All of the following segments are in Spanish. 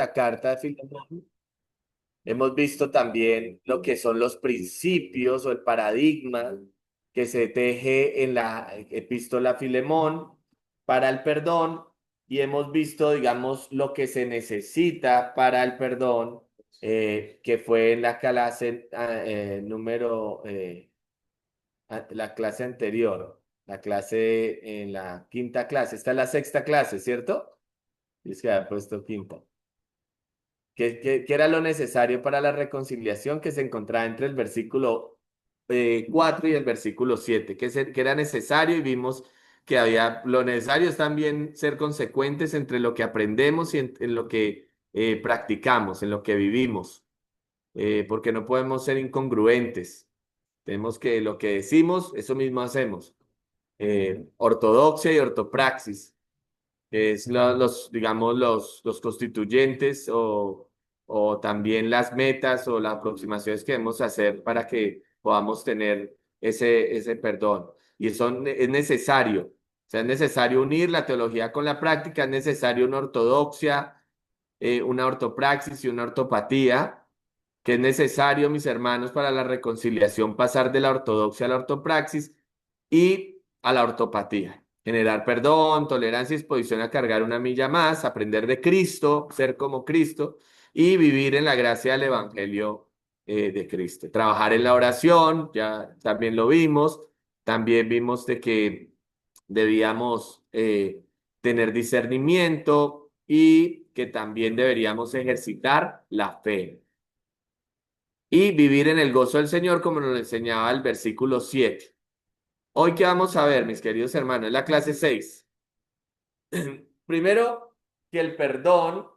la carta de Filemón, hemos visto también lo que son los principios o el paradigma que se teje en la epístola a Filemón para el perdón y hemos visto, digamos, lo que se necesita para el perdón, que fue en la clase la clase anterior, la clase en la quinta clase. Esta es la sexta clase, ¿cierto? Es que había puesto quinta. ¿Qué era lo necesario para la reconciliación que se encontraba entre el versículo 4 y el versículo 7? Que era necesario y vimos que había, lo necesario es también ser consecuentes entre lo que aprendemos y en lo que practicamos, en lo que vivimos, porque no podemos ser incongruentes. Tenemos que lo que decimos, eso mismo hacemos. Ortodoxia y ortopraxis que es digamos, los constituyentes o también las metas o las aproximaciones que debemos hacer para que podamos tener ese perdón. Y eso es necesario. O sea, es necesario unir la teología con la práctica, es necesario una ortodoxia, una ortopraxis y una ortopatía, que es necesario, mis hermanos, para la reconciliación pasar de la ortodoxia a la ortopraxis y a la ortopatía. Generar perdón, tolerancia y disposición a cargar una milla más, aprender de Cristo, ser como Cristo y vivir en la gracia del Evangelio de Cristo. Trabajar en la oración, ya también lo vimos. También vimos de que debíamos tener discernimiento y que también deberíamos ejercitar la fe y vivir en el gozo del Señor, como nos lo enseñaba el versículo 7. Hoy, ¿qué vamos a ver, mis queridos hermanos? Es la clase 6. Primero, que el perdón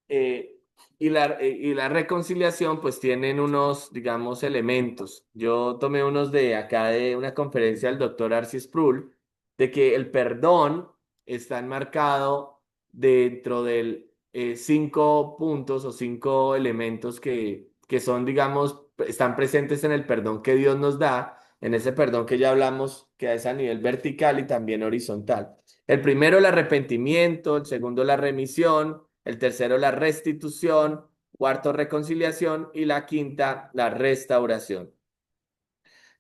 eh, y la reconciliación pues tienen unos, digamos, elementos. Yo tomé unos de acá de una conferencia del doctor Arcis Sproul, de que el perdón está enmarcado dentro del 5 puntos o 5 elementos que son, digamos, están presentes en el perdón que Dios nos da, en ese perdón que ya hablamos, que es a nivel vertical y también horizontal. El primero, el arrepentimiento, el segundo, la remisión, el tercero, la restitución, cuarto, reconciliación y la quinta, la restauración.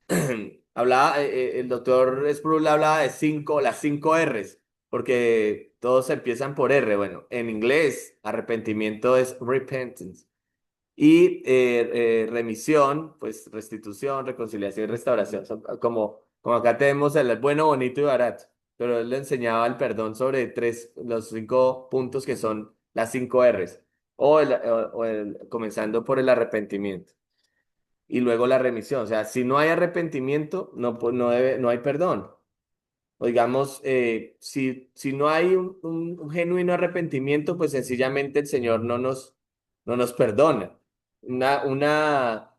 El doctor Sproul hablaba de las 5 R's, porque todos empiezan por R. Bueno, en inglés, arrepentimiento es repentance. Y remisión, pues restitución, reconciliación y restauración. Son como acá tenemos el bueno, bonito y barato. Pero él le enseñaba el perdón sobre los 5 puntos que son las 5 R's. Comenzando por el arrepentimiento. Y luego la remisión. O sea, si no hay arrepentimiento, no, pues, no hay perdón. O digamos, si no hay un genuino arrepentimiento, pues sencillamente el Señor no nos perdona. Una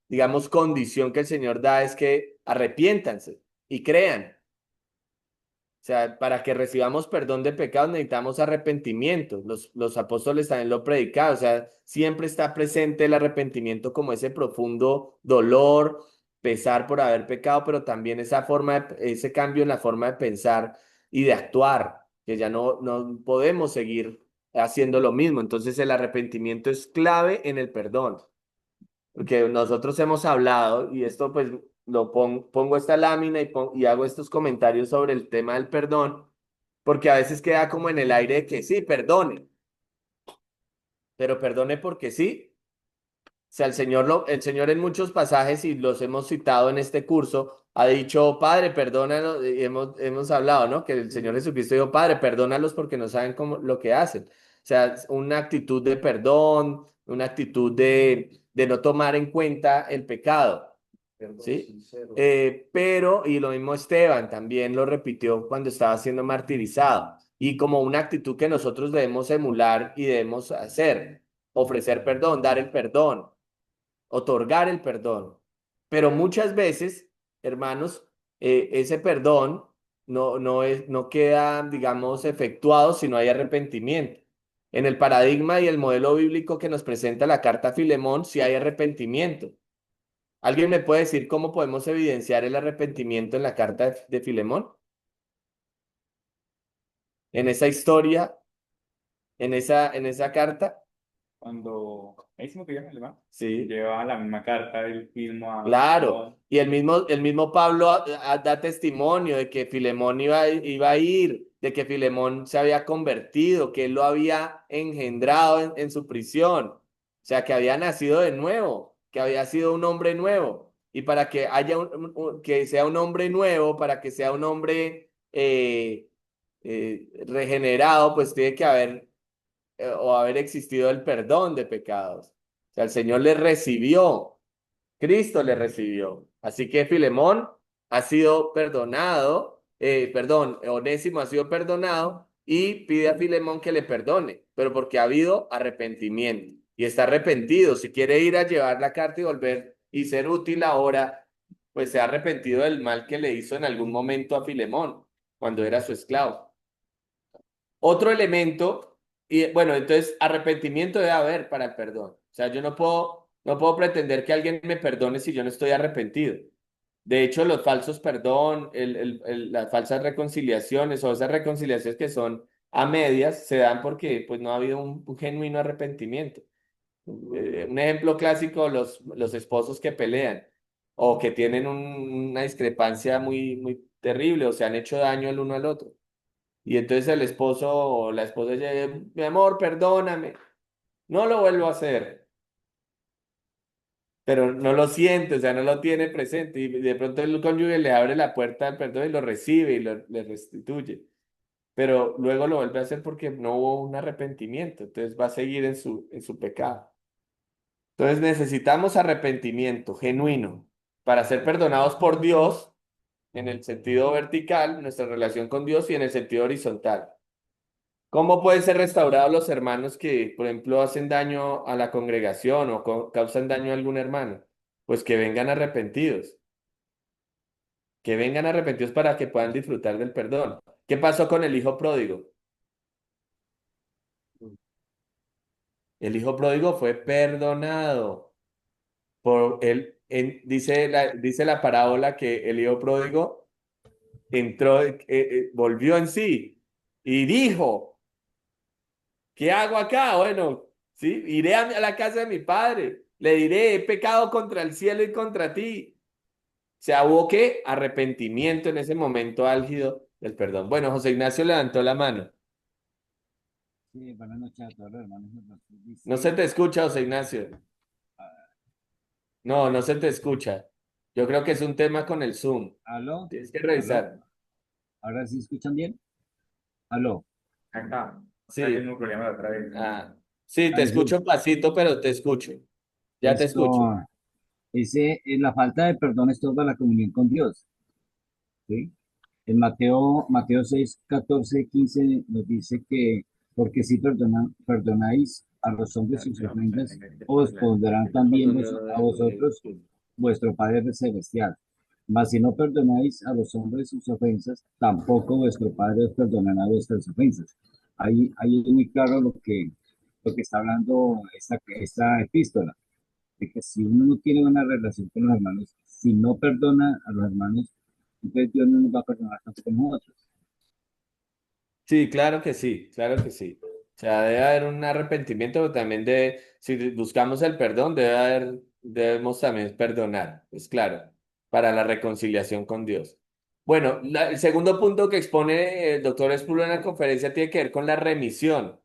digamos, condición que el Señor da es que arrepiéntanse y crean. O sea, para que recibamos perdón de pecados necesitamos arrepentimiento. Los apóstoles también lo predicaban. O sea, siempre está presente el arrepentimiento como ese profundo dolor, pesar por haber pecado, pero también ese cambio en la forma de pensar y de actuar, que ya no podemos seguir haciendo lo mismo. Entonces el arrepentimiento es clave en el perdón. Porque nosotros hemos hablado, y esto pues pongo esta lámina y hago estos comentarios sobre el tema del perdón, porque a veces queda como en el aire de que sí, perdone, pero perdone porque sí. O sea, el Señor en muchos pasajes, y los hemos citado en este curso, ha dicho, Padre, perdónalos, y hemos hablado, ¿no? Que el Señor Jesucristo dijo, Padre, perdónalos porque no saben lo que hacen. O sea, una actitud de perdón, una actitud de no tomar en cuenta el pecado. Perdón ¿Sí? sincero. Y lo mismo Esteban también lo repitió cuando estaba siendo martirizado. Y como una actitud que nosotros debemos emular y debemos hacer, ofrecer perdón, dar el perdón, otorgar el perdón. Pero muchas veces, hermanos, ese perdón no queda, digamos, efectuado si no hay arrepentimiento. En el paradigma y el modelo bíblico que nos presenta la carta a Filemón, sí hay arrepentimiento. ¿Alguien me puede decir cómo podemos evidenciar el arrepentimiento en la carta de Filemón? En esa historia, en esa carta. Cuando Onésimo, que llama alemán, Sí. lleva la misma carta del mismo a Claro, Filemón. y el mismo Pablo da testimonio de que Filemón iba a ir, de que Filemón se había convertido, que él lo había engendrado en su prisión, o sea, que había nacido de nuevo, que había sido un hombre nuevo. Y para que haya que sea un hombre nuevo, para que sea un hombre regenerado, pues tiene que haber o haber existido el perdón de pecados. O sea, el Señor le recibió. Cristo le recibió. Así que Filemón ha sido perdonado, perdón, Onésimo ha sido perdonado y pide a Filemón que le perdone, pero porque ha habido arrepentimiento y está arrepentido. Si quiere ir a llevar la carta y volver y ser útil ahora, pues se ha arrepentido del mal que le hizo en algún momento a Filemón cuando era su esclavo. Otro elemento, y bueno, entonces arrepentimiento debe haber para el perdón. O sea, yo no puedo pretender que alguien me perdone si yo no estoy arrepentido. De hecho, los falsos perdón, las falsas reconciliaciones o esas reconciliaciones que son a medias se dan porque pues no ha habido un genuino arrepentimiento. Un ejemplo clásico, los esposos que pelean o que tienen una discrepancia muy terrible o se han hecho daño el uno al otro. Y entonces el esposo o la esposa dice, mi amor, perdóname, no lo vuelvo a hacer, pero no lo siente, o sea, no lo tiene presente. Y de pronto el cónyuge le abre la puerta del perdón y lo recibe y le restituye. Pero luego lo vuelve a hacer porque no hubo un arrepentimiento, entonces va a seguir en su pecado. Entonces necesitamos arrepentimiento genuino para ser perdonados por Dios en el sentido vertical, nuestra relación con Dios, y en el sentido horizontal. ¿Cómo pueden ser restaurados los hermanos que, por ejemplo, hacen daño a la congregación o causan daño a algún hermano? Pues que vengan arrepentidos para que puedan disfrutar del perdón. ¿Qué pasó con el hijo pródigo? El hijo pródigo fue perdonado por él. Dice la parábola que el hijo pródigo entró, volvió en sí y dijo, ¿qué hago acá? Bueno, sí, iré a la casa de mi padre. Le diré, he pecado contra el cielo y contra ti. O sea, hubo que arrepentimiento en ese momento álgido del perdón. Bueno, José Ignacio levantó la mano. Sí, buenas noches a todos los hermanos. No se Dice, te escucha, José Ignacio. No, no se te escucha. Yo creo que es un tema con el Zoom. aló, Tienes que aló, revisar. ¿ahora sí escuchan bien? Aló. Acá, está el Sí, mismo problema de otra vez. ah, sí, te Ah, eso, escucho pasito, pero te escucho. Ya te escucho. esto, la falta de perdón estorba la comunión con Dios, ¿sí? En Mateo 6 14 15 nos dice que, porque si perdonáis a los hombres sus ofrendas, os pondrán también a vosotros vuestro Padre Celestial. Mas si no perdonáis a los hombres sus ofensas, tampoco vuestro Padre os perdonará vuestras ofensas. Ahí es muy claro lo que está hablando esta epístola, de que si uno no tiene una relación con los hermanos, si no perdona a los hermanos, entonces Dios no nos va a perdonar tampoco a nosotros. Sí, claro que sí, claro que sí. O sea, debe haber un arrepentimiento, pero también si buscamos el perdón, debemos también perdonar, es claro, para la reconciliación con Dios. Bueno, el segundo punto que expone el doctor Espulo en la conferencia tiene que ver con la remisión,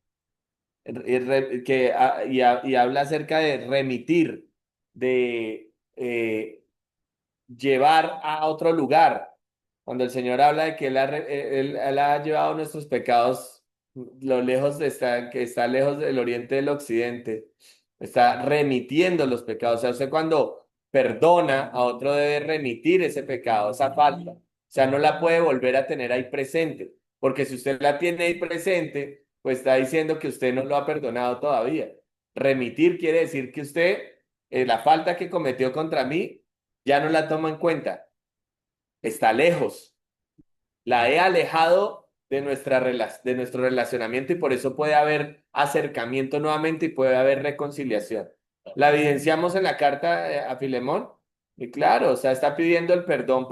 y habla acerca de remitir, de llevar a otro lugar. Cuando el Señor habla de que Él ha llevado nuestros pecados lo lejos que está lejos del oriente del occidente, está remitiendo los pecados. O sea, usted cuando perdona a otro debe remitir ese pecado, esa falta. O sea, no la puede volver a tener ahí presente, porque si usted la tiene ahí presente, pues está diciendo que usted no lo ha perdonado todavía. Remitir quiere decir que usted, la falta que cometió contra mí, ya no la toma en cuenta, está lejos, la he alejado de nuestro relacionamiento y por eso puede haber acercamiento nuevamente y puede haber reconciliación. La evidenciamos en la carta a Filemón y claro, o sea, está pidiendo el perdón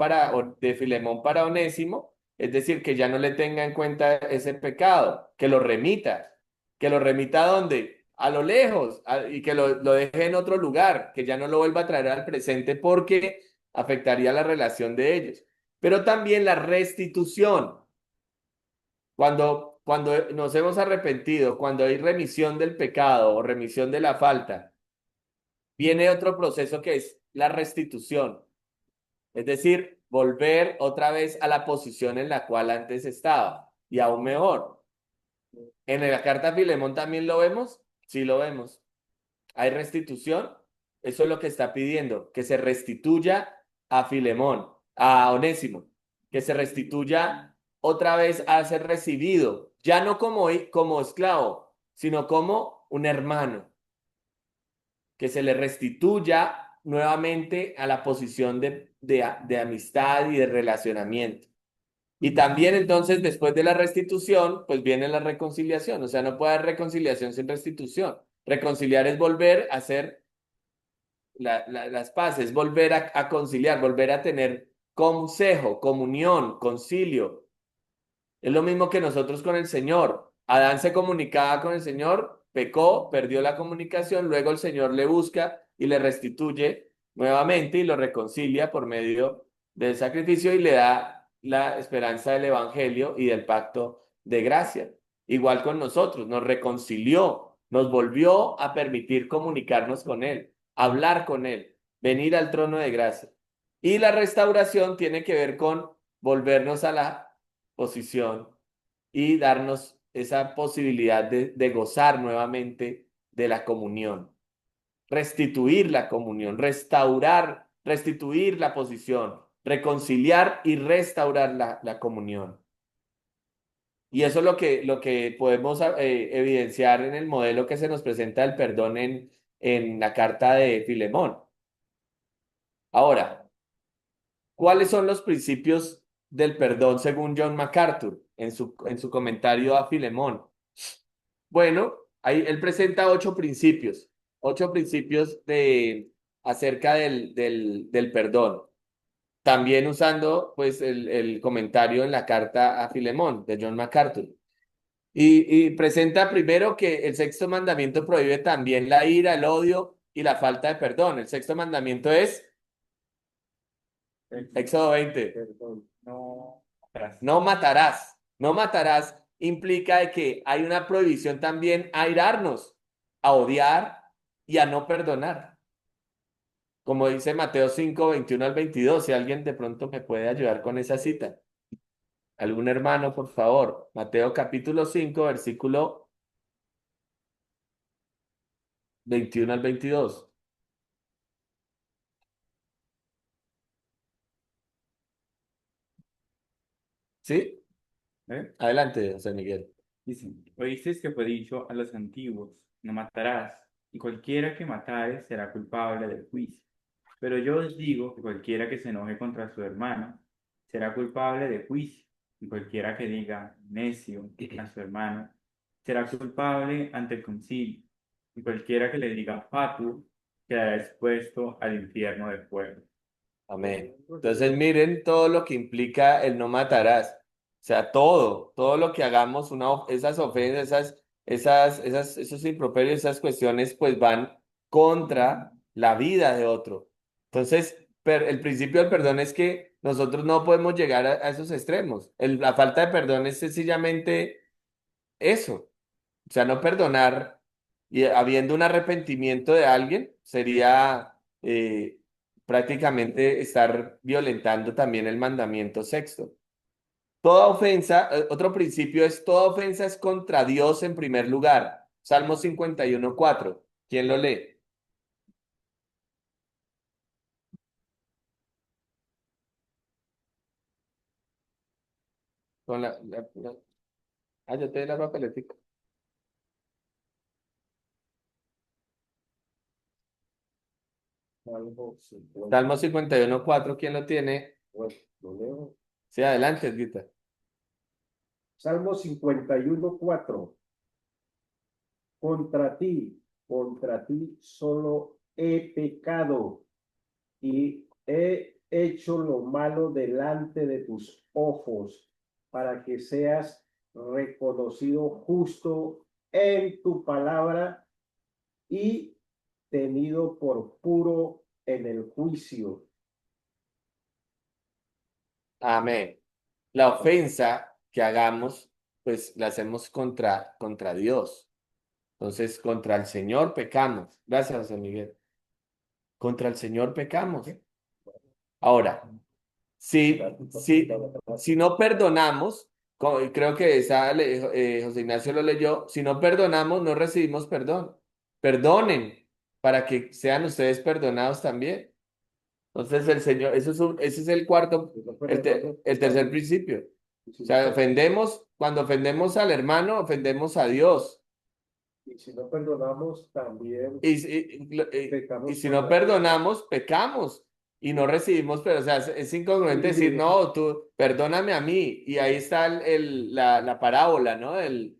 de Filemón para Onésimo, es decir, que ya no le tenga en cuenta ese pecado, que lo remita. que lo remita a dónde, a lo lejos, y que lo deje en otro lugar, que ya no lo vuelva a traer al presente porque afectaría la relación de ellos. Pero también la restitución. Cuando nos hemos arrepentido, cuando hay remisión del pecado o remisión de la falta, viene otro proceso que es la restitución. Es decir, volver otra vez a la posición en la cual antes estaba. Y aún mejor. En la carta a Filemón también lo vemos. Sí lo vemos. Hay restitución. Eso es lo que está pidiendo, que se restituya a Filemón, a Onésimo, que se restituya otra vez a ser recibido, ya no como esclavo, sino como un hermano, que se le restituya nuevamente a la posición de amistad y de relacionamiento. Y también entonces después de la restitución, pues viene la reconciliación, o sea, no puede haber reconciliación sin restitución. Reconciliar es volver a hacer las paces, volver a conciliar, volver a tener consejo, comunión, concilio. Es lo mismo que nosotros con el Señor. Adán se comunicaba con el Señor, pecó, perdió la comunicación, luego el Señor le busca y le restituye nuevamente y lo reconcilia por medio del sacrificio y le da la esperanza del Evangelio y del pacto de gracia. Igual con nosotros, nos reconcilió, nos volvió a permitir comunicarnos con Él, hablar con Él, venir al trono de gracia. Y la restauración tiene que ver con volvernos a la posición y darnos esa posibilidad de gozar nuevamente de la comunión, restituir la comunión, restaurar, restituir la posición, reconciliar y restaurar la comunión. Y eso es lo que podemos evidenciar en el modelo que se nos presenta del perdón en la carta de Filemón. Ahora, ¿cuáles son los principios del perdón según John MacArthur en su comentario a Filemón? Bueno, ahí él presenta ocho principios acerca del perdón. También usando pues el comentario en la carta a Filemón de John MacArthur. Y presenta primero que el sexto mandamiento prohíbe también la ira, el odio y la falta de perdón. El sexto mandamiento es Éxodo 20. Perdón, no. No matarás. No matarás implica de que hay una prohibición también a irarnos, a odiar y a no perdonar. Como dice Mateo 5, 21 al 22, si alguien de pronto me puede ayudar con esa cita. ¿Algún hermano, por favor? Mateo capítulo 5, versículo 21 al 22. ¿Sí? ¿Eh? Adelante, José Miguel. Dice, oísteis que fue dicho a los antiguos, no matarás, y cualquiera que matare será culpable del juicio. Pero yo os digo que cualquiera que se enoje contra su hermano será culpable de juicio, y cualquiera que diga necio a su hermano será culpable ante el concilio, y cualquiera que le diga fatuo quedará expuesto al infierno de fuego. Amén. Entonces miren todo lo que implica el no matarás. O sea, todo lo que hagamos, esas ofensas, esos improperios, esas cuestiones, pues van contra la vida de otro. Entonces, el principio del perdón es que nosotros no podemos llegar a esos extremos. La falta de perdón es sencillamente eso. O sea, no perdonar y habiendo un arrepentimiento de alguien sería prácticamente estar violentando también el mandamiento sexto. Toda ofensa, otro principio es, toda ofensa es contra Dios en primer lugar. Salmo 51:4. ¿Quién lo lee? Con yo te di la papeletica. Salmo 51:4. ¿Quién lo tiene? Bueno, lo leo. Sí, adelante, Edguita. Salmo 51:4. Contra ti solo he pecado y he hecho lo malo delante de tus ojos, para que seas reconocido justo en tu palabra y tenido por puro en el juicio. Amén. La ofensa que hagamos, pues la hacemos contra Dios. Entonces, contra el Señor pecamos. Gracias, José Miguel. Contra el Señor pecamos. Ahora, si, si, si no perdonamos, creo que José Ignacio lo leyó, si no perdonamos, no recibimos perdón. Perdonen para que sean ustedes perdonados también. Entonces el Señor, ese es el cuarto, el tercer principio. O sea, cuando ofendemos al hermano, ofendemos a Dios. Y si no perdonamos, también Y pecamos si no perdonamos, pecamos y no recibimos, pero o sea, es incongruente decir, no, tú perdóname a mí. Y ahí está la parábola, ¿no? De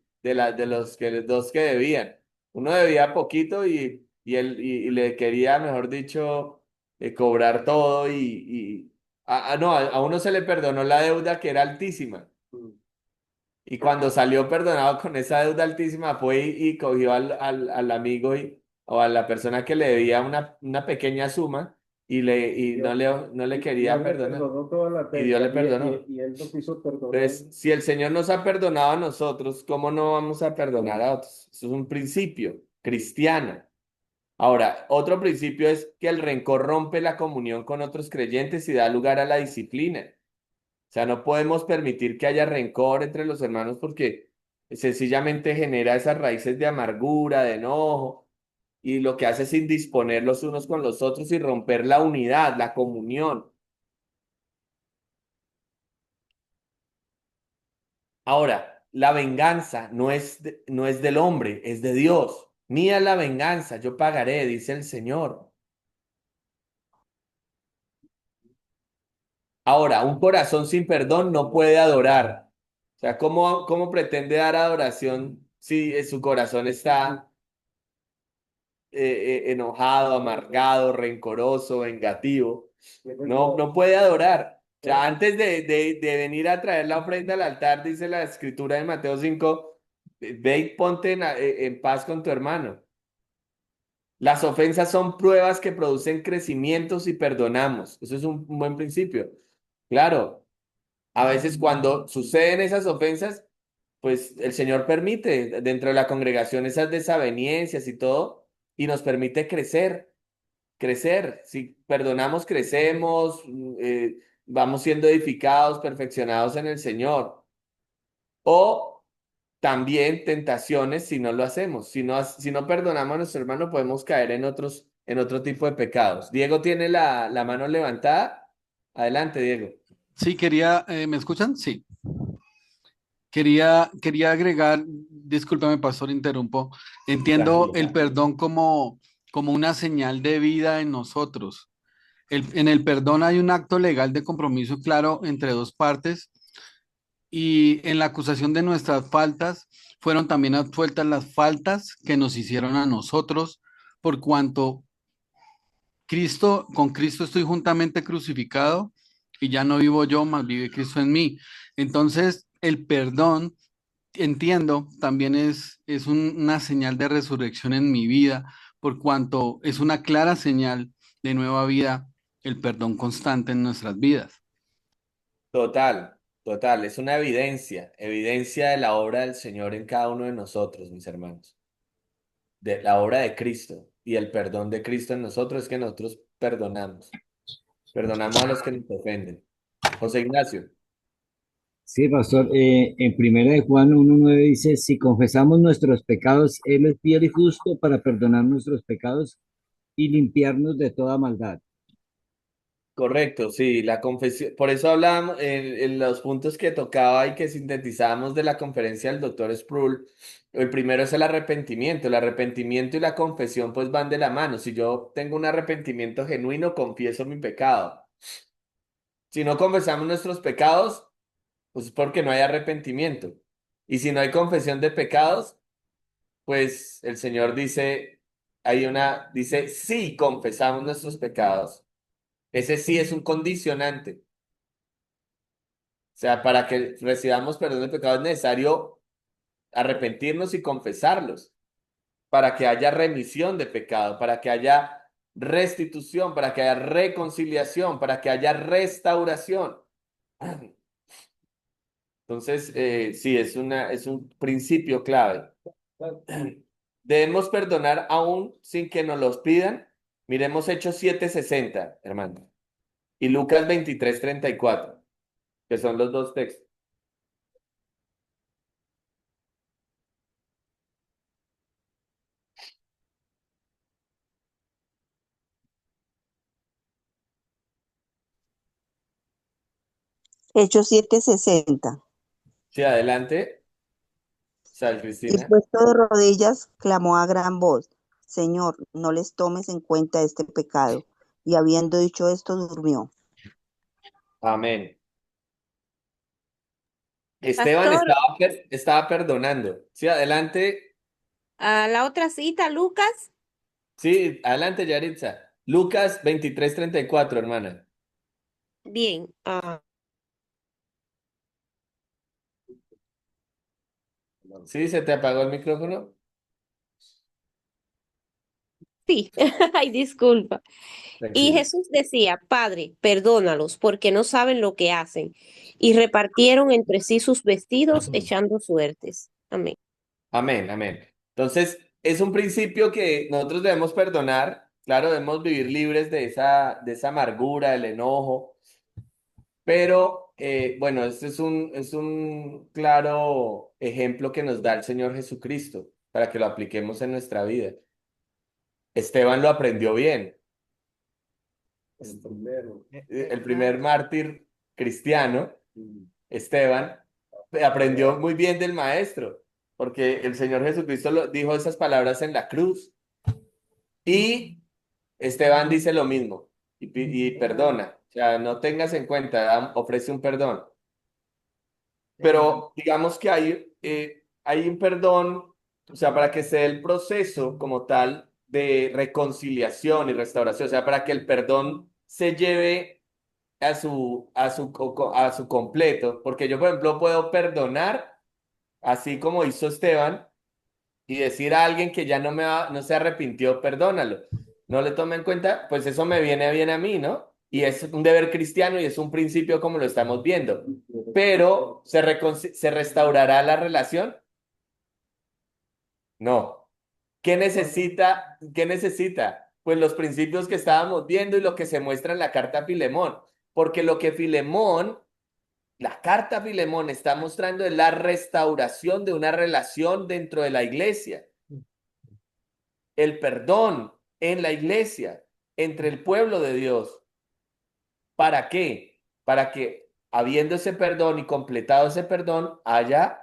los dos que debían. Uno debía poquito y le quería, mejor dicho, cobrar todo no, a uno se le perdonó la deuda que era altísima. Y cuando salió perdonado con esa deuda altísima, fue y cogió al amigo o a la persona que le debía una pequeña suma y no le quería perdonar. perdonó toda la Y Dios deuda, le perdonó. y él no quiso perdonar. Entonces, si el Señor nos ha perdonado a nosotros, ¿cómo no vamos a perdonar a otros? Eso es un principio cristiano. Ahora, otro principio es que el rencor rompe la comunión con otros creyentes y da lugar a la disciplina. O sea, no podemos permitir que haya rencor entre los hermanos porque sencillamente genera esas raíces de amargura, de enojo, y lo que hace es indisponer los unos con los otros y romper la unidad, la comunión. Ahora, la venganza no es del hombre, es de Dios. Mía es la venganza, yo pagaré, dice el Señor. Ahora, un corazón sin perdón no puede adorar. O sea, ¿cómo pretende dar adoración si su corazón está enojado, amargado, rencoroso, vengativo? No puede adorar. O sea, antes de venir a traer la ofrenda al altar, dice la escritura de Mateo 5, ve y ponte en paz con tu hermano. Las ofensas son pruebas que producen crecimientos y perdonamos. Eso es un buen principio. Claro, a veces cuando suceden esas ofensas, pues el Señor permite dentro de la congregación esas desavenencias y todo, y nos permite crecer. Si perdonamos, crecemos, vamos siendo edificados, perfeccionados en el Señor. O también tentaciones si no lo hacemos. Si no perdonamos a nuestro hermano, podemos caer en otro tipo de pecados. Diego tiene la mano levantada. Adelante, Diego. Sí, ¿me escuchan? Sí. Quería agregar, discúlpame, pastor, interrumpo. Entiendo Tranquilo. el perdón como una señal de vida en nosotros. En el perdón hay un acto legal de compromiso claro entre dos partes y en la acusación de nuestras faltas fueron también absueltas las faltas que nos hicieron a nosotros por cuanto con Cristo estoy juntamente crucificado y ya no vivo yo, mas vive Cristo en mí. Entonces, el perdón, entiendo, también es una señal de resurrección en mi vida, por cuanto es una clara señal de nueva vida, el perdón constante en nuestras vidas. Total, total. Es una evidencia de la obra del Señor en cada uno de nosotros, mis hermanos. De la obra de Cristo y el perdón de Cristo en nosotros es que nosotros perdonamos. Perdonamos a los que nos ofenden. José Ignacio. Sí, pastor, en primera de Juan 1:9 dice, si confesamos nuestros pecados, Él es fiel y justo para perdonar nuestros pecados y limpiarnos de toda maldad. Correcto, sí, la confesión. Por eso hablábamos en los puntos que tocaba y que sintetizábamos de la conferencia del doctor Sproul. El primero es el arrepentimiento. El arrepentimiento y la confesión pues van de la mano. Si yo tengo un arrepentimiento genuino, confieso mi pecado. Si no confesamos nuestros pecados, pues es porque no hay arrepentimiento. Y si no hay confesión de pecados, pues el Señor dice, sí, confesamos nuestros pecados. Ese sí es un condicionante. O sea, para que recibamos perdón de pecados es necesario arrepentirnos y confesarlos, para que haya remisión de pecado, para que haya restitución, para que haya reconciliación, para que haya restauración. Entonces, sí, es un principio clave. Debemos perdonar aún sin que nos los pidan. Miremos Hechos 7:60, hermano, y Lucas 23:34, que son los dos textos. Hechos 7:60. Sí, adelante, Sal Y Cristina. puesto de rodillas, clamó a gran voz, Señor, no les tomes en cuenta este pecado. Y habiendo dicho esto, durmió. Amén. Esteban Pastor, estaba perdonando. Sí, adelante. a la otra cita, Lucas. Sí, adelante, Yaritza. Lucas 23:34, hermana. Bien, Sí, ¿se te apagó el micrófono? sí, ay, disculpa. Y Tranquila. Jesús decía, Padre, perdónalos, porque no saben lo que hacen. Y repartieron entre sí sus vestidos, echando suertes. Amén. Amén, amén. Entonces, es un principio que nosotros debemos perdonar. Claro, debemos vivir libres de esa amargura, del enojo. Pero, bueno, este es un claro ejemplo que nos da el Señor Jesucristo para que lo apliquemos en nuestra vida. Esteban lo aprendió bien. El primero. El primer mártir cristiano, Mm. Esteban, aprendió muy bien del maestro, porque el Señor Jesucristo dijo esas palabras en la cruz y Esteban dice lo mismo y perdona, o sea, no tengas en cuenta, ofrece un perdón. Pero digamos que hay un perdón, o sea, para que se dé el proceso como tal de reconciliación y restauración, o sea, para que el perdón se lleve a su completo, porque yo, por ejemplo, puedo perdonar, así como hizo Esteban, y decir a alguien que ya no se arrepintió, perdónalo. No le tome en cuenta, pues eso me viene bien a mí, ¿no? Y es un deber cristiano y es un principio como lo estamos viendo. Pero, ¿se restaurará la relación? No. ¿Qué necesita? ¿Qué necesita? Pues los principios que estábamos viendo y lo que se muestra en la carta a Filemón. Porque lo que la carta a Filemón está mostrando es la restauración de una relación dentro de la iglesia. El perdón en la iglesia, entre el pueblo de Dios. ¿Para qué? Para que, habiendo ese perdón y completado ese perdón, haya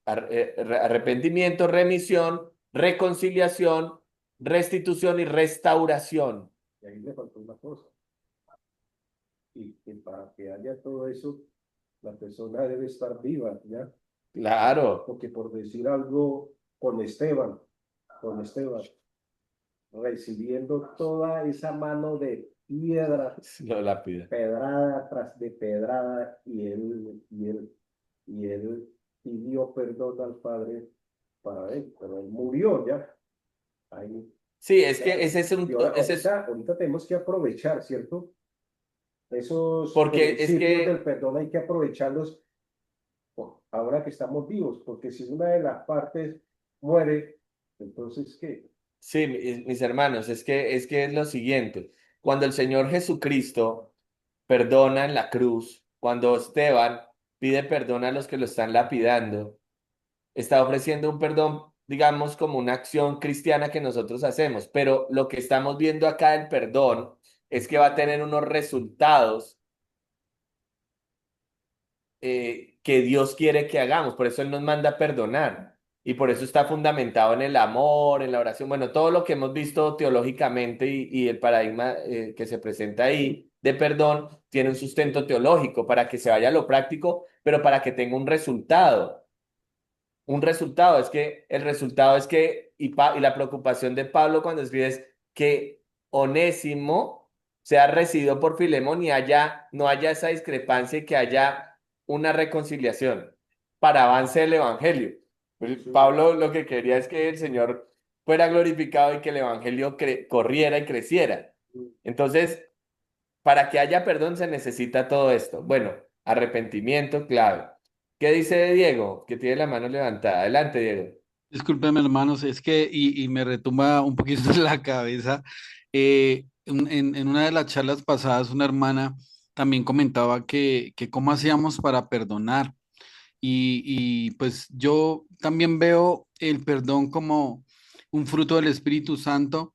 arrepentimiento, remisión, reconciliación, restitución y restauración. Y ahí le faltó una cosa. Y que para que haya todo eso, la persona debe estar viva, ¿ya? Claro, Porque por decir algo con Esteban, recibiendo toda esa mano de piedra, lo la pide. pedrada tras de pedrada, y él pidió perdón al Padre para él, pero él murió ya. Ahí, Sí, es que ese es un, y ahora, ese es, ahorita tenemos que aprovechar, ¿cierto? Esos porque es principios del que, perdón hay que aprovecharlos ahora que estamos vivos, porque si una de las partes muere, entonces, ¿qué? sí, mis hermanos, es que es lo siguiente. Cuando el Señor Jesucristo perdona en la cruz, cuando Esteban pide perdón a los que lo están lapidando, está ofreciendo un perdón, digamos, como una acción cristiana que nosotros hacemos, pero lo que estamos viendo acá del perdón es que va a tener unos resultados que Dios quiere que hagamos, por eso Él nos manda a perdonar. Y por eso está fundamentado en el amor, en la oración, bueno, todo lo que hemos visto teológicamente y el paradigma que se presenta ahí de perdón tiene un sustento teológico para que se vaya a lo práctico, pero para que tenga un resultado. Un resultado es que el resultado es que, y la preocupación de Pablo cuando escribe es que Onésimo sea recibido por Filemón y no haya esa discrepancia y que haya una reconciliación para avance del evangelio. Pues Pablo lo que quería es que el Señor fuera glorificado y que el Evangelio corriera y creciera. Entonces, para que haya perdón se necesita todo esto. Bueno, arrepentimiento, clave. ¿Qué dice Diego? Que tiene la mano levantada. Adelante, Diego. Discúlpenme, hermanos, es que, y me retumba un poquito la cabeza. En una de las charlas pasadas, una hermana también comentaba que cómo hacíamos para perdonar. Y pues yo también veo el perdón como un fruto del Espíritu Santo,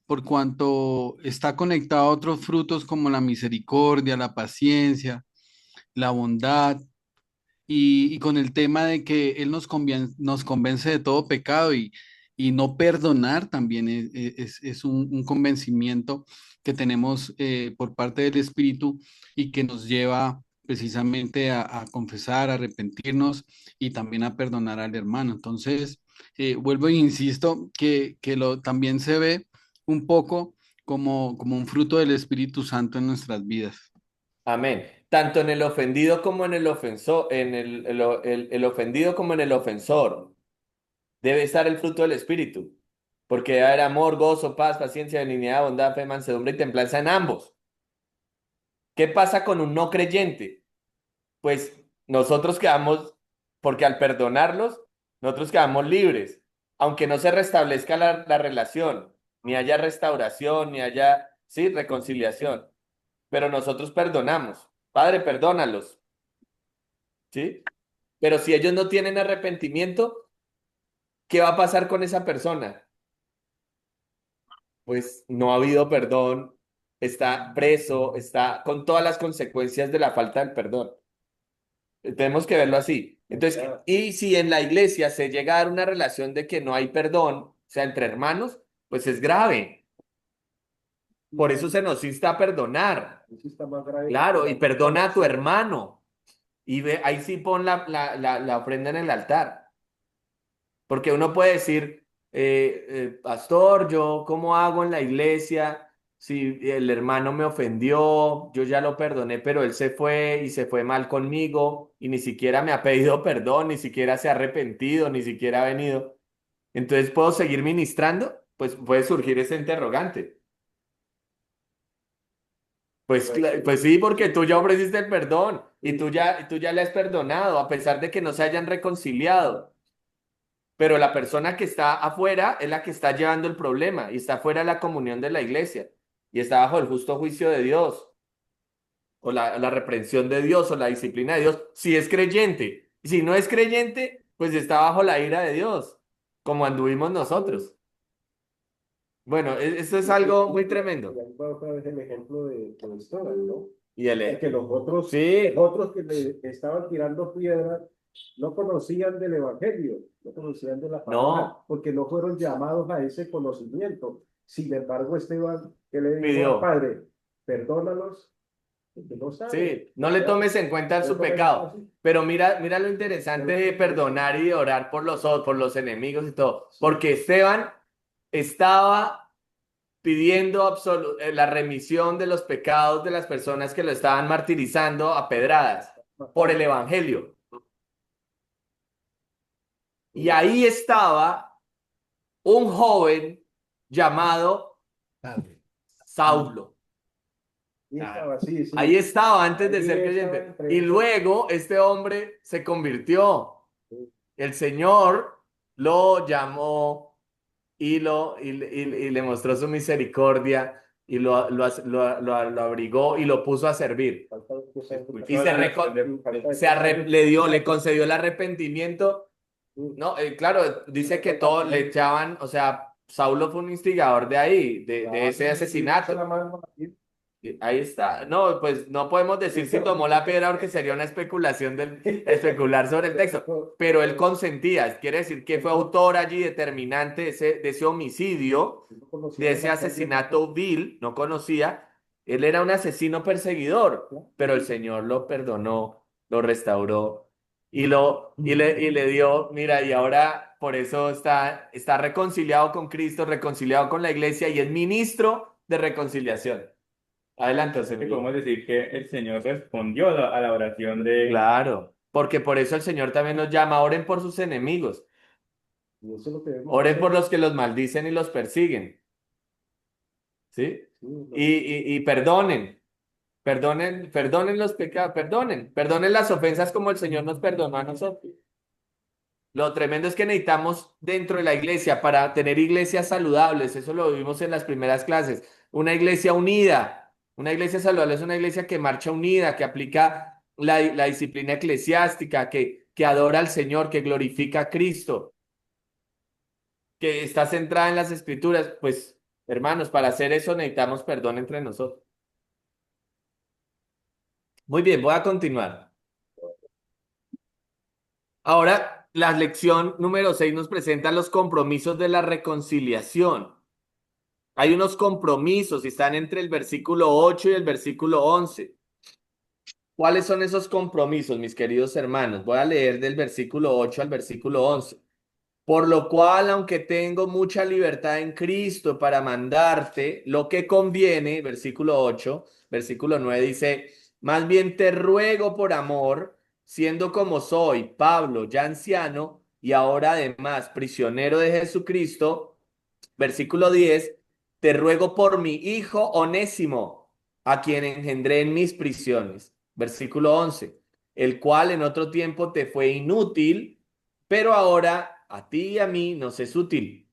por cuanto está conectado a otros frutos como la misericordia, la paciencia, la bondad, y con el tema de que Él nos convence de todo pecado y no perdonar también es un convencimiento que tenemos por parte del Espíritu y que nos lleva precisamente a confesar, a arrepentirnos y también a perdonar al hermano. Entonces, vuelvo e insisto que también se ve un poco como un fruto del Espíritu Santo en nuestras vidas. Amén. Tanto en el ofendido como en el ofensor, en el ofendido como en el ofensor, debe estar el fruto del Espíritu. Porque debe haber amor, gozo, paz, paciencia, benignidad, bondad, fe, mansedumbre y templanza en ambos. ¿Qué pasa con un no creyente? Pues nosotros quedamos, porque al perdonarlos, nosotros quedamos libres, aunque no se restablezca la relación, ni haya restauración, ni haya, sí, reconciliación, pero nosotros perdonamos. Padre, perdónalos, ¿sí? Pero si ellos no tienen arrepentimiento, ¿qué va a pasar con esa persona? Pues no ha habido perdón, está preso, está con todas las consecuencias de la falta del perdón. Tenemos que verlo así. Entonces, y si en la iglesia se llega a dar una relación de que no hay perdón, o sea, entre hermanos, pues es grave. Por eso se nos insta a perdonar. Eso está más grave que Claro, y la perdona a tu persona. hermano. Y ve, ahí sí pon la ofrenda en el altar. Porque uno puede decir, pastor, yo, ¿cómo hago en la iglesia? Si el hermano me ofendió, yo ya lo perdoné, pero él se fue y se fue mal conmigo y ni siquiera me ha pedido perdón, ni siquiera se ha arrepentido, ni siquiera ha venido. Entonces, ¿puedo seguir ministrando? Pues puede surgir ese interrogante. Pues, pues sí, porque tú ya ofreciste el perdón y tú ya le has perdonado, a pesar de que no se hayan reconciliado. Pero la persona que está afuera es la que está llevando el problema y está fuera de la comunión de la iglesia y está bajo el justo juicio de Dios o la reprensión de Dios o la disciplina de Dios, si es creyente. Y si no es creyente, pues está bajo la ira de Dios, como anduvimos nosotros. Bueno, esto es algo muy tremendo. Y ahí va otra vez el ejemplo de Esteban, ¿no? Y el, Que los otros, sí, otros que le estaban tirando piedras no conocían del evangelio, no conocían de la palabra, no, porque no fueron llamados a ese conocimiento. Sin embargo, Esteban, que le dijo al pidió. Padre, perdónalos, porque no saben. Sí, no le tomes en cuenta su pecado. Pero mira lo interesante de perdonar y de orar por los enemigos y todo. Porque Esteban estaba pidiendo la remisión de los pecados de las personas que lo estaban martirizando a pedradas por el evangelio. Y ahí estaba un joven llamado Saulo. Y estaba así, sí. Ahí estaba antes de Ahí ser estaba creyente. entre Y esos. luego este hombre se convirtió. El Señor lo llamó y le mostró su misericordia y lo abrigó y lo puso a servir. Y le concedió el arrepentimiento. No, claro, dice que todo le echaban, o sea, Saulo fue un instigador de ahí, de ese asesinato. Ahí está. No, pues no podemos decir si tomó la piedra porque sería una especulación especular sobre el texto, pero él consentía, quiere decir que fue autor allí determinante de ese homicidio, de ese asesinato vil, no conocía. Él era un asesino perseguidor, pero el Señor lo perdonó, lo restauró y le dio, mira, y ahora por eso está reconciliado con Cristo, reconciliado con la iglesia y es ministro de reconciliación. Adelante, José Y Miguel. podemos decir que el Señor respondió a la oración de... Claro, porque por eso el Señor también nos llama, oren por sus enemigos. Y eso es lo que debemos Oren hacer. por los que los maldicen y los persiguen, ¿sí? Sí, lo- Y perdonen, perdonen los pecados, perdonen las ofensas como el Señor nos perdonó a nosotros. Lo tremendo es que necesitamos dentro de la iglesia para tener iglesias saludables, eso lo vimos en las primeras clases, una iglesia unida, una iglesia saludable es una iglesia que marcha unida, que aplica la disciplina eclesiástica, que adora al Señor, que glorifica a Cristo, que está centrada en las escrituras. Pues, hermanos, para hacer eso necesitamos perdón entre nosotros. Muy bien, voy a continuar. Ahora, la lección número 6 nos presenta los compromisos de la reconciliación. Hay unos compromisos y están entre el versículo 8 y el versículo 11. ¿Cuáles son esos compromisos, mis queridos hermanos? Voy a leer del versículo 8 al versículo 11. Por lo cual, aunque tengo mucha libertad en Cristo para mandarte lo que conviene, versículo 8, versículo 9 dice, más bien te ruego por amor, siendo como soy, Pablo, ya anciano, y ahora además prisionero de Jesucristo, versículo 10, te ruego por mi hijo Onésimo, a quien engendré en mis prisiones. Versículo 11, el cual en otro tiempo te fue inútil, pero ahora a ti y a mí nos es útil,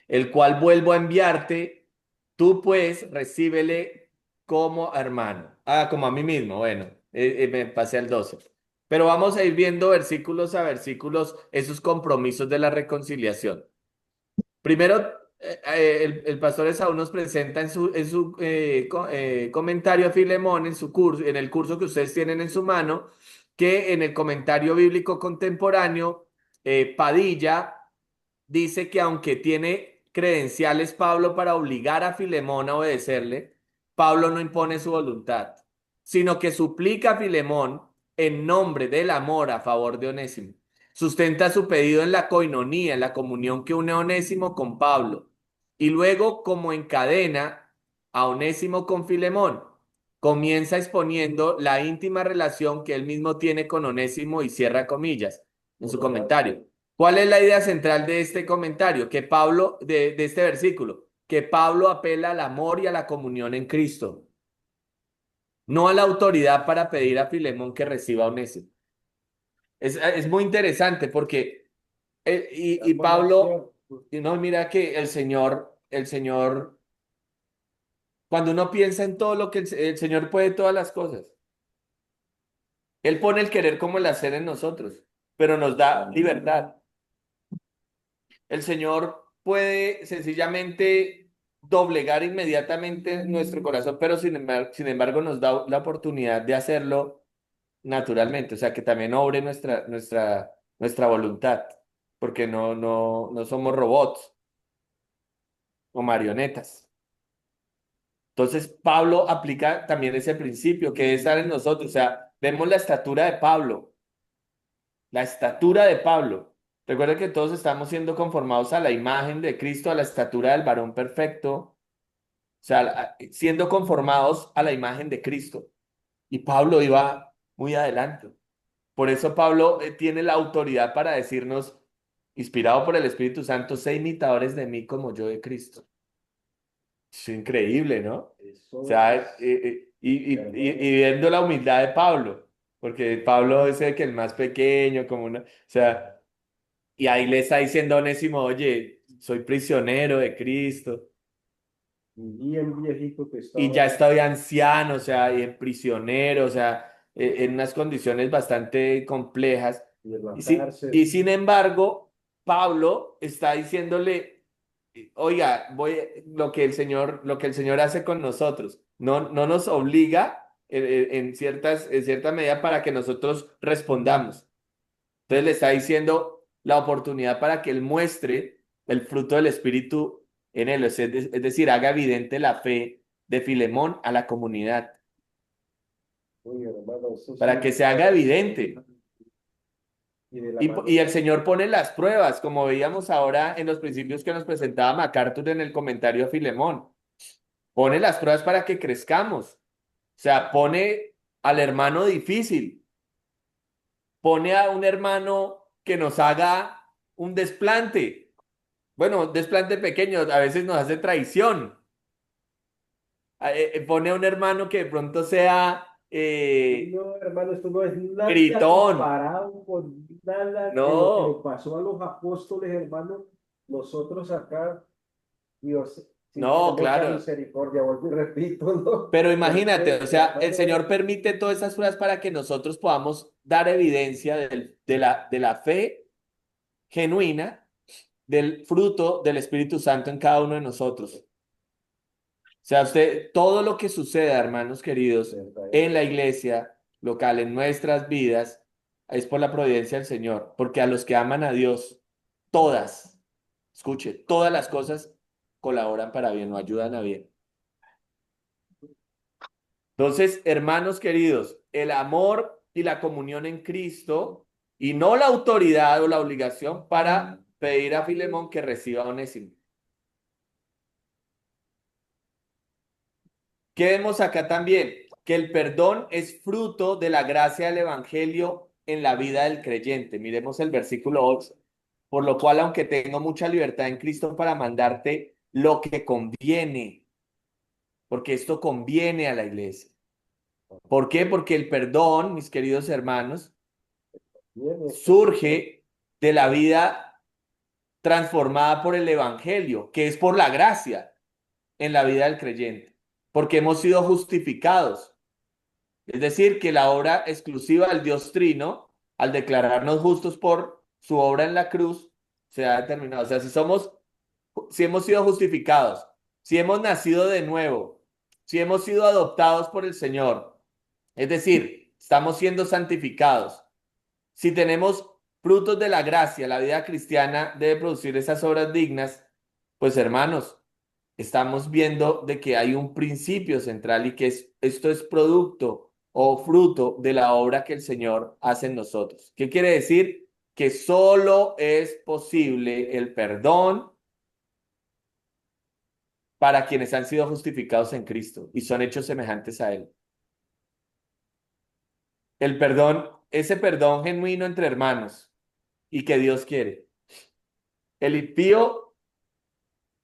el cual vuelvo a enviarte, tú pues recíbele como hermano. Ah, como a mí mismo, bueno, me pasé al 12. Pero vamos a ir viendo versículos a versículos esos compromisos de la reconciliación. Primero, el pastor Esaú nos presenta en su comentario a Filemón, en su curso, en el curso que ustedes tienen en su mano, que en el comentario bíblico contemporáneo, Padilla dice que aunque tiene credenciales Pablo para obligar a Filemón a obedecerle, Pablo no impone su voluntad, sino que suplica a Filemón en nombre del amor a favor de Onésimo. Sustenta su pedido en la coinonía, en la comunión que une a Onésimo con Pablo, y luego como encadena a Onésimo con Filemón. Comienza exponiendo la íntima relación que él mismo tiene con Onésimo y cierra comillas en su comentario. ¿Cuál es la idea central de este comentario? Que Pablo, de este versículo, que Pablo apela al amor y a la comunión en Cristo, no a la autoridad para pedir a Filemón que reciba a Onésimo. Es muy interesante porque, y Pablo, y no, mira que el Señor, cuando uno piensa en todo lo que el Señor puede todas las cosas, Él pone el querer como el hacer en nosotros, pero nos da libertad. El Señor puede sencillamente doblegar inmediatamente nuestro corazón, pero sin embargo nos da la oportunidad de hacerlo naturalmente, o sea, que también obre nuestra voluntad, porque no somos robots o marionetas. Entonces, Pablo aplica también ese principio que debe estar en nosotros, o sea, vemos la estatura de Pablo, la estatura de Pablo. Recuerden que todos estamos siendo conformados a la imagen de Cristo, a la estatura del varón perfecto, o sea, siendo conformados a la imagen de Cristo. Y Pablo iba muy adelante. Por eso Pablo tiene la autoridad para decirnos, inspirado por el Espíritu Santo, sé imitadores de mí como yo de Cristo. Es increíble, ¿no? O Eso sea, es y viendo la humildad de Pablo, porque Pablo es el que el más pequeño, como una, o sea, y ahí le está diciendo a Onésimo, oye, soy prisionero de Cristo bien viejito que y estaba ya estoy anciano, o sea, y prisionero, o sea, en unas condiciones bastante complejas. y en la Y cárcel. sin embargo, Pablo está diciéndole, oiga, lo que el Señor hace con nosotros, no nos obliga en cierta medida para que nosotros respondamos. Entonces le está diciendo la oportunidad para que él muestre el fruto del Espíritu en él, es decir, haga evidente la fe de Filemón a la comunidad, Oye, hermano, eso para sí, que se haga evidente. y de la Y el manera, Señor pone las pruebas, como veíamos ahora en los principios que nos presentaba MacArthur en el comentario a Filemón. Pone las pruebas para que crezcamos. O sea, pone al hermano difícil, pone a un hermano que nos haga un desplante, bueno, un desplante pequeño, a veces nos hace traición. Pone a un hermano que de pronto sea No, hermano, esto no es nada gritón. comparado con nada de lo que le No, pasó a los apóstoles, hermano. Nosotros acá, Dios, sí no, tenemos mucha claro. misericordia, vuelvo y repito, ¿no? Pero imagínate, Porque, o sea, el hermano, Señor permite todas esas pruebas para que nosotros podamos dar evidencia de la fe genuina, del fruto del Espíritu Santo en cada uno de nosotros. O sea, todo lo que suceda, hermanos queridos, en la iglesia local, en nuestras vidas, es por la providencia del Señor, porque a los que aman a Dios, todas, escuche, todas las cosas colaboran para bien o ayudan a bien. Entonces, hermanos queridos, el amor y la comunión en Cristo y no la autoridad o la obligación para pedir a Filemón que reciba a Onésimo. ¿Qué vemos acá también? Que el perdón es fruto de la gracia del Evangelio en la vida del creyente. Miremos el versículo 8. Por lo cual, aunque tengo mucha libertad en Cristo para mandarte lo que conviene, porque esto conviene a la iglesia. ¿Por qué? Porque el perdón, mis queridos hermanos, surge de la vida transformada por el Evangelio, que es por la gracia en la vida del creyente, porque hemos sido justificados. Es decir, que la obra exclusiva del Dios Trino, al declararnos justos por su obra en la cruz, se ha determinado. O sea, si hemos sido justificados, si hemos nacido de nuevo, si hemos sido adoptados por el Señor, es decir, estamos siendo santificados. Si tenemos frutos de la gracia, la vida cristiana debe producir esas obras dignas, pues hermanos, estamos viendo de que hay un principio central y que esto es producto o fruto de la obra que el Señor hace en nosotros. ¿Qué quiere decir? Que solo es posible el perdón para quienes han sido justificados en Cristo y son hechos semejantes a Él. El perdón, ese perdón genuino entre hermanos y que Dios quiere. El impío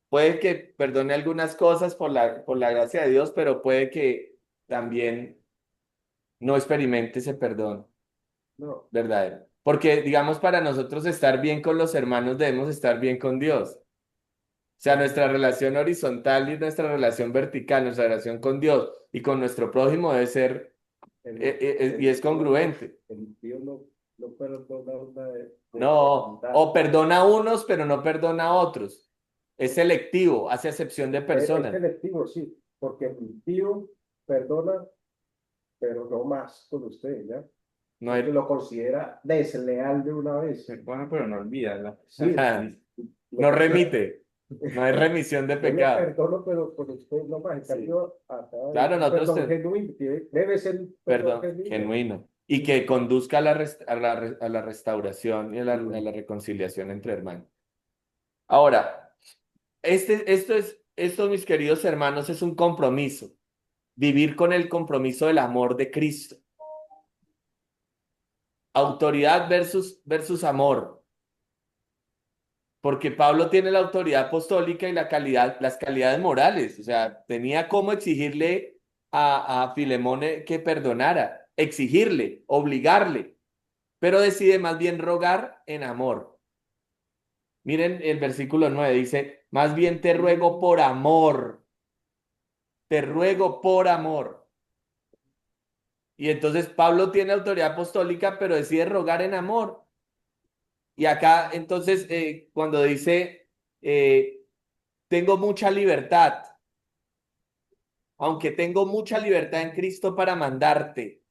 puede que perdone algunas cosas por la gracia de Dios, pero puede que también no experimente ese perdón no, verdadero. Porque, digamos, para nosotros estar bien con los hermanos debemos estar bien con Dios. O sea, nuestra relación horizontal y nuestra relación vertical, nuestra relación con Dios y con nuestro prójimo debe ser, y es congruente. El impío no perdona No, maldad. o perdona a unos, pero no perdona a otros. Es selectivo, hace acepción de Es personas. selectivo, sí, porque el impío perdona, pero no más con usted, ¿ya? No Porque hay, lo considera desleal de una vez. Bueno, pero no olvídala. Sí, ajá, lo no considera- remite, no hay remisión de Yo le pecado. perdono, pero con usted no más. En Sí. cambio, acá Claro, un nosotros perdón genuino, debe ser un perdón perdón, genuino. genuino. Y que conduzca a la restauración y a la reconciliación entre hermanos. Ahora, esto, mis queridos hermanos, es un compromiso. Vivir con el compromiso del amor de Cristo. Autoridad versus amor. Porque Pablo tiene la autoridad apostólica y las calidades morales. O sea, tenía cómo exigirle a Filemón que perdonara, exigirle, obligarle, pero decide más bien rogar en amor. Miren el versículo 9, dice, más bien te ruego por amor, te ruego por amor. Y entonces Pablo tiene autoridad apostólica, pero decide rogar en amor. Y acá, entonces, cuando dice, tengo mucha libertad, aunque tengo mucha libertad en Cristo para mandarte,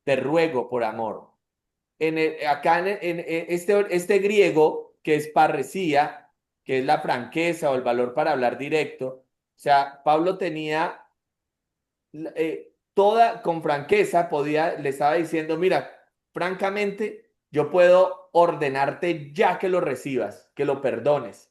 te ruego por amor. Acá en este griego, que es parresía, que es la franqueza o el valor para hablar directo, o sea, Pablo tenía con franqueza, le estaba diciendo, mira, francamente, yo puedo ordenarte ya que lo recibas, que lo perdones,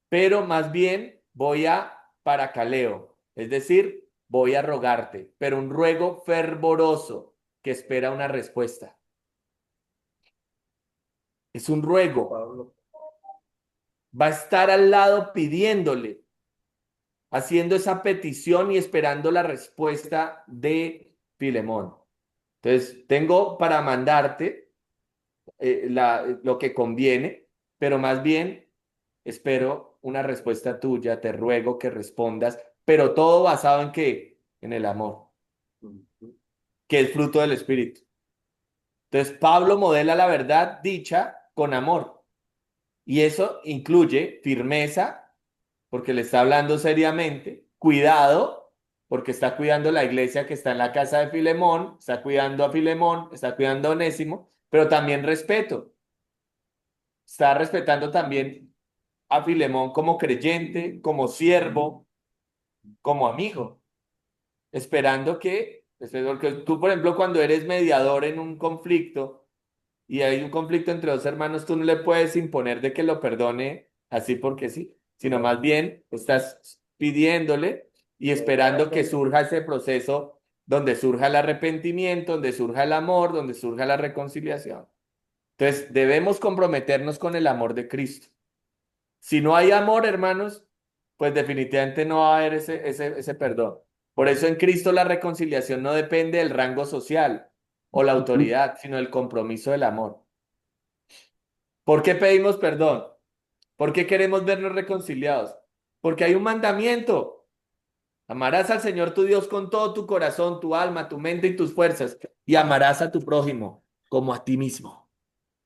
pero más bien voy a paracaleo, es decir, voy a rogarte, pero un ruego fervoroso que espera una respuesta. Es un ruego. Pablo, va a estar al lado pidiéndole, haciendo esa petición y esperando la respuesta de Filemón. Entonces, tengo para mandarte lo que conviene, pero más bien espero una respuesta tuya, te ruego que respondas, pero todo basado en qué? En el amor, que es fruto del Espíritu. Entonces, Pablo modela la verdad dicha con amor, y eso incluye firmeza, porque le está hablando seriamente, cuidado, porque está cuidando la iglesia que está en la casa de Filemón, está cuidando a Filemón, está cuidando a Onésimo, pero también respeto. Está respetando también a Filemón como creyente, como siervo, como amigo, esperando porque tú, por ejemplo, cuando eres mediador en un conflicto y hay un conflicto entre dos hermanos, tú no le puedes imponer de que lo perdone así porque sí, sino más bien estás pidiéndole y esperando que surja ese proceso donde surja el arrepentimiento, donde surja el amor, donde surja la reconciliación. Entonces, debemos comprometernos con el amor de Cristo. Si no hay amor, hermanos, pues definitivamente no va a haber ese perdón. Por eso en Cristo la reconciliación no depende del rango social o la autoridad, sino del compromiso del amor. ¿Por qué pedimos perdón? ¿Por qué queremos vernos reconciliados? Porque hay un mandamiento. Amarás al Señor tu Dios con todo tu corazón, tu alma, tu mente y tus fuerzas, y amarás a tu prójimo como a ti mismo.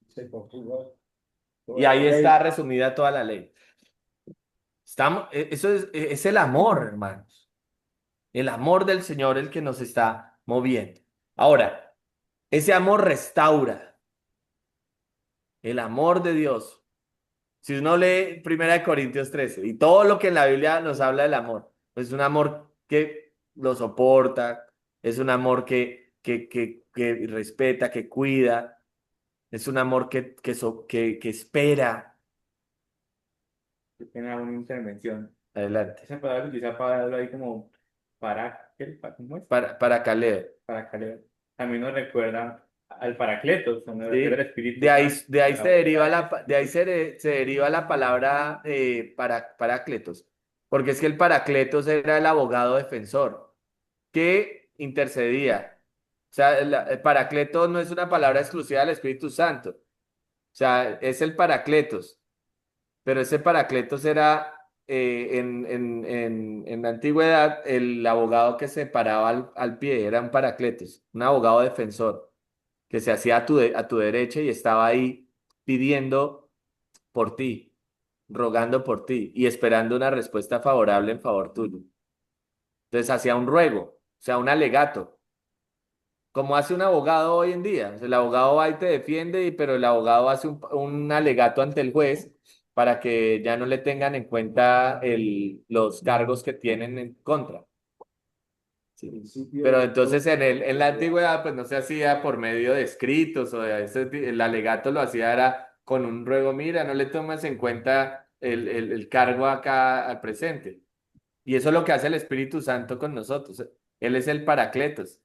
Se conjuga Y toda ahí la ley. está resumida toda la ley. Eso es el amor, hermanos. El amor del Señor el que nos está moviendo. Ahora, ese amor restaura. El amor de Dios. Si uno lee 1 Corintios 13 y todo lo que en la Biblia nos habla del amor, pues es un amor que lo soporta, es un amor que respeta, que cuida, es un amor que espera. Que tenga una intervención. Adelante. Esa palabra que utiliza Pablo ahí como ¿cómo es? Para Caleb. Paracletos. También nos recuerda al Paracletos, donde nos ¿Sí? refiere al Espíritu De ahí, Santo. de ahí se deriva se deriva la palabra parácletos, porque es que el paracletos era el abogado defensor que intercedía. O sea, el paracletos no es una palabra exclusiva del Espíritu Santo, o sea, es el paracletos, pero ese paracletos era en la antigüedad el abogado que se paraba al pie, era un paracletos, un abogado defensor que se hacía a tu derecha y estaba ahí pidiendo por ti, rogando por ti y esperando una respuesta favorable en favor tuyo. Entonces hacía un ruego, o sea, un alegato, como hace un abogado hoy en día. O sea, el abogado va y te defiende, pero el abogado hace un alegato ante el juez para que ya no le tengan en cuenta los cargos que tienen en contra. Sí. Principio Pero de entonces todo. en la antigüedad pues no se hacía por medio de escritos el alegato lo hacía era con un ruego, mira, no le tomes en cuenta el cargo acá al presente. Y eso es lo que hace el Espíritu Santo con nosotros. Él es el Paracletos.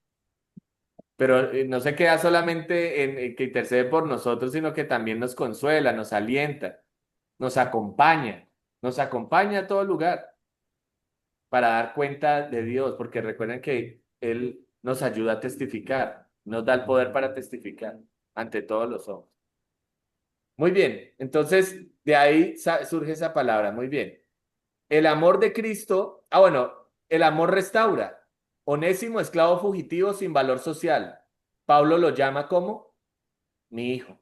Pero no se queda solamente en que intercede por nosotros, sino que también nos consuela, nos alienta, nos acompaña a todo lugar para dar cuenta de Dios, porque recuerden que Él nos ayuda a testificar, nos da el poder para testificar ante todos los hombres. Muy bien, entonces de ahí surge esa palabra, muy bien. El amor de Cristo, bueno, el amor restaura. Onésimo, esclavo fugitivo sin valor social. Pablo lo llama como mi hijo.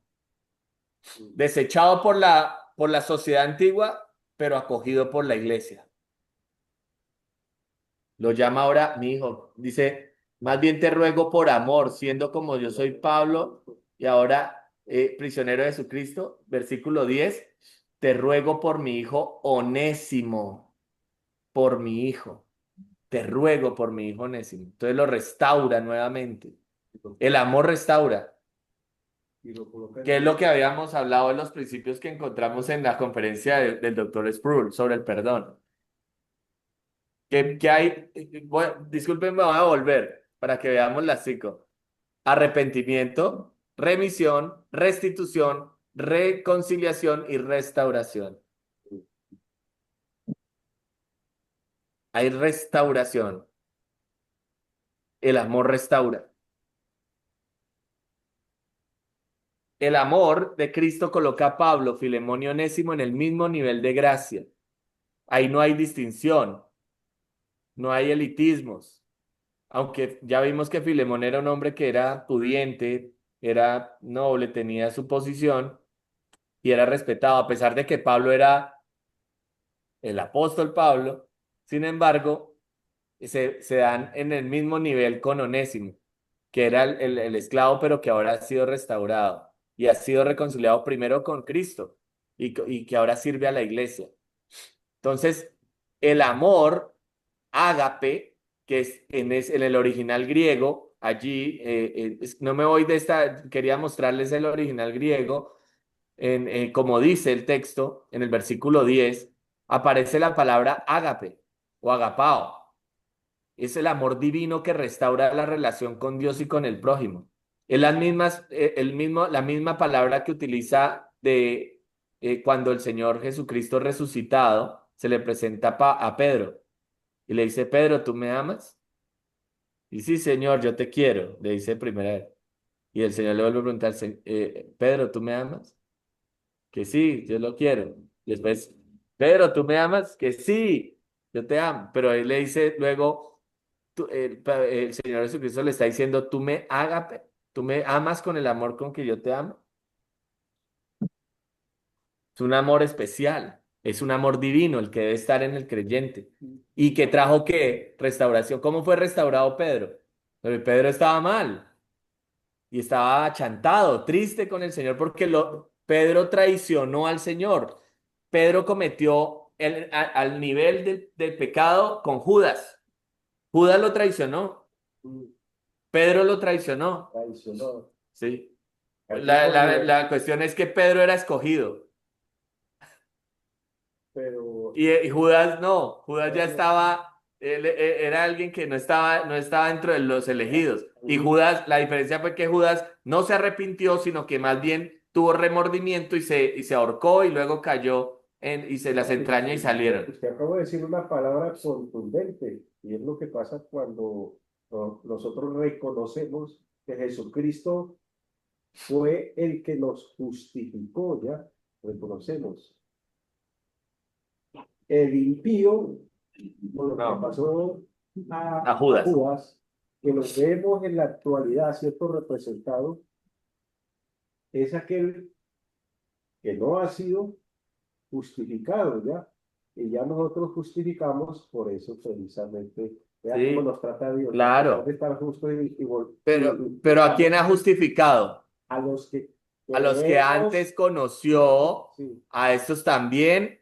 Desechado por la sociedad antigua, pero acogido por la iglesia. Lo llama ahora mi hijo. Dice, más bien te ruego por amor, siendo como yo soy Pablo y ahora prisionero de Jesucristo. Versículo 10, te ruego por mi hijo Onésimo, por mi hijo. Te ruego por mi hijo Onésimo. Entonces lo restaura nuevamente. El amor restaura, Y lo coloca en que es lo que habíamos hablado en los principios que encontramos en la conferencia del doctor Sproul sobre el perdón. Que hay, disculpen, me voy a volver para que veamos las 5. Arrepentimiento, remisión, restitución, reconciliación y restauración. hay restauración. El amor restaura. El amor de Cristo coloca a Pablo, Filemón y Onésimo en el mismo nivel de gracia. Ahí no hay distinción, no hay elitismos. Aunque ya vimos que Filemón era un hombre que era pudiente, era noble, tenía su posición y era respetado, a pesar de que Pablo era el apóstol Pablo. Sin embargo, se dan en el mismo nivel con Onésimo, que era el esclavo, pero que ahora ha sido restaurado y ha sido reconciliado primero con Cristo y que ahora sirve a la iglesia. Entonces, el amor ágape, que en el original griego, allí, no me voy de esta, quería mostrarles el original griego, como dice el texto, en el versículo 10 aparece la palabra ágape o agapao. Es el amor divino que restaura la relación con Dios y con el prójimo. Es la misma palabra que utiliza cuando el Señor Jesucristo resucitado se le presenta a Pedro y le dice, Pedro, ¿tú me amas? Y sí, Señor, yo te quiero, le dice primero. Y el Señor le vuelve a preguntar, Pedro, ¿tú me amas? Que sí, yo lo quiero. Después, Pedro, ¿tú me amas? Que sí, yo te amo. Pero él le dice luego, el Señor Jesucristo le está diciendo, tú me amas con el amor con que yo te amo. Es un amor especial, es un amor divino el que debe estar en el creyente. ¿Y que trajo qué? Restauración. ¿Cómo fue restaurado Pedro? Pero Pedro estaba mal y estaba achantado, triste con el Señor porque Pedro traicionó al Señor. Pedro cometió al nivel del pecado con Judas. Judas lo traicionó. Pedro lo traicionó. Traicionó. Sí. Aquí La cuestión es que Pedro era escogido. pero Y Judas no. Judas ya estaba. Era alguien que no estaba dentro de los elegidos. Y Judas, la diferencia fue que Judas no se arrepintió, sino que más bien tuvo remordimiento y se ahorcó y luego cayó y se las entrañas y salieron. Usted acaba de decir una palabra contundente y es lo que pasa cuando nosotros reconocemos que Jesucristo fue el que nos justificó, ya reconocemos. El impío, por lo que No. pasó A Judas. que lo vemos en la actualidad, cierto representado, es aquel que no ha sido justificado, ¿ya? Y ya nosotros justificamos por eso precisamente. Vea Sí, cómo nos trata Dios. claro. De estar justo Pero ¿a quién ha justificado? a los que A los que creemos, antes conoció, sí, a estos también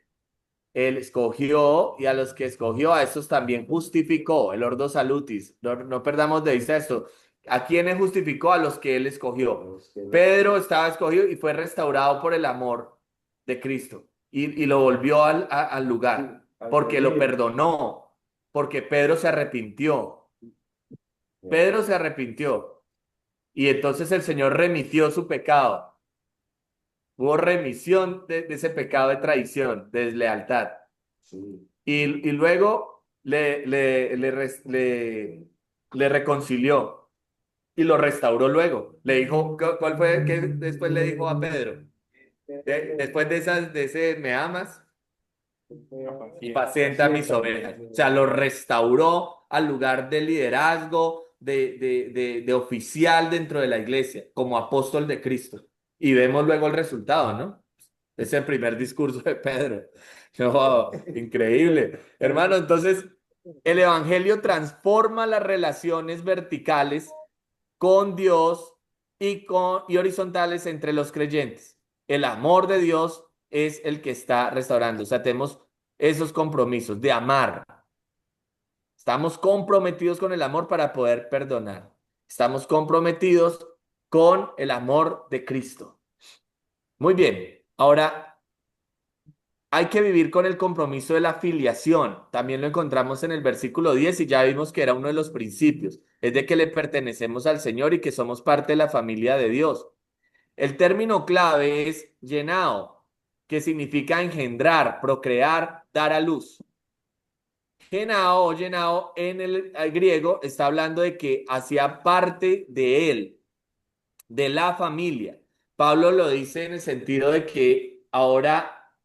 él escogió, y a los que escogió, a estos también justificó, el ordo salutis. No perdamos de vista esto. ¿A quiénes justificó? A los que él escogió. los que Pedro estaba escogido y fue restaurado por el amor de Cristo y lo volvió al lugar al porque lo redil. perdonó, porque Pedro se arrepintió. Pedro se arrepintió y entonces el Señor remitió su pecado. Hubo remisión de ese pecado de traición, de deslealtad. Sí. Y luego le reconcilió y lo restauró luego. Le dijo, ¿cuál fue que después le dijo a Pedro? Después de ese, ¿me amas? Pacienta mis ovejas. O sea, lo restauró al lugar de liderazgo, de oficial dentro de la iglesia, como apóstol de Cristo. Y vemos luego el resultado, ¿no? Es el primer discurso de Pedro. No, increíble. Hermano, entonces, el evangelio transforma las relaciones verticales con Dios y horizontales entre los creyentes. El amor de Dios es el que está restaurando. O sea, tenemos esos compromisos de amar. Estamos comprometidos con el amor para poder perdonar. Estamos comprometidos con el amor de Cristo. Muy bien. Ahora, hay que vivir con el compromiso de la filiación. También lo encontramos en el versículo 10 y ya vimos que era uno de los principios. Es de que le pertenecemos al Señor y que somos parte de la familia de Dios. El término clave es llenado, que significa engendrar, procrear, dar a luz. Genao o llenao en el griego está hablando de que hacía parte de él, de la familia. Pablo lo dice en el sentido de que ahora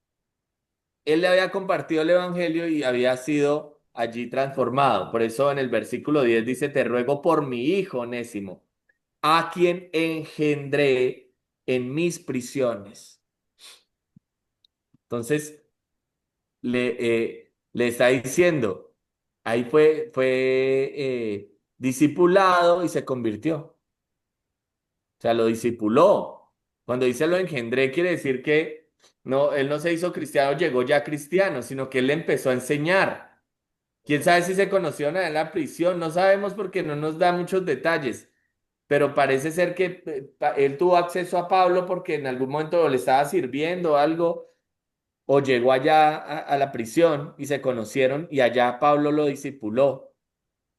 él le había compartido el evangelio y había sido allí transformado. Por eso en el versículo 10 dice, te ruego por mi hijo Onésimo, a quien engendré en mis prisiones. Entonces, le está diciendo, ahí fue discipulado y se convirtió. O sea, lo discipuló. Cuando dice lo engendré, quiere decir que no, él no se hizo cristiano, llegó ya cristiano, sino que él le empezó a enseñar. ¿Quién sabe si se conocieron en la prisión? No sabemos porque no nos da muchos detalles, pero parece ser que él tuvo acceso a Pablo porque en algún momento le estaba sirviendo algo o llegó allá a la prisión y se conocieron y allá Pablo lo discipuló,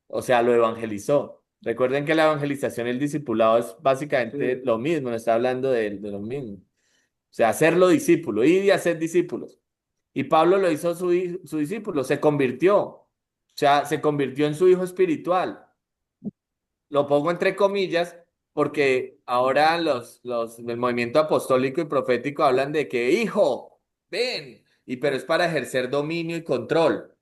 o sea, lo evangelizó. Recuerden que la evangelización y el discipulado es básicamente Sí. lo mismo, no está hablando de lo mismo. O sea, hacerlo discípulo, ir y hacer discípulos. Y Pablo lo hizo su discípulo, se convirtió, o sea, se convirtió en su hijo espiritual. Lo pongo entre comillas porque ahora los del movimiento apostólico y profético hablan de que, hijo, ven, y pero es para ejercer dominio y control,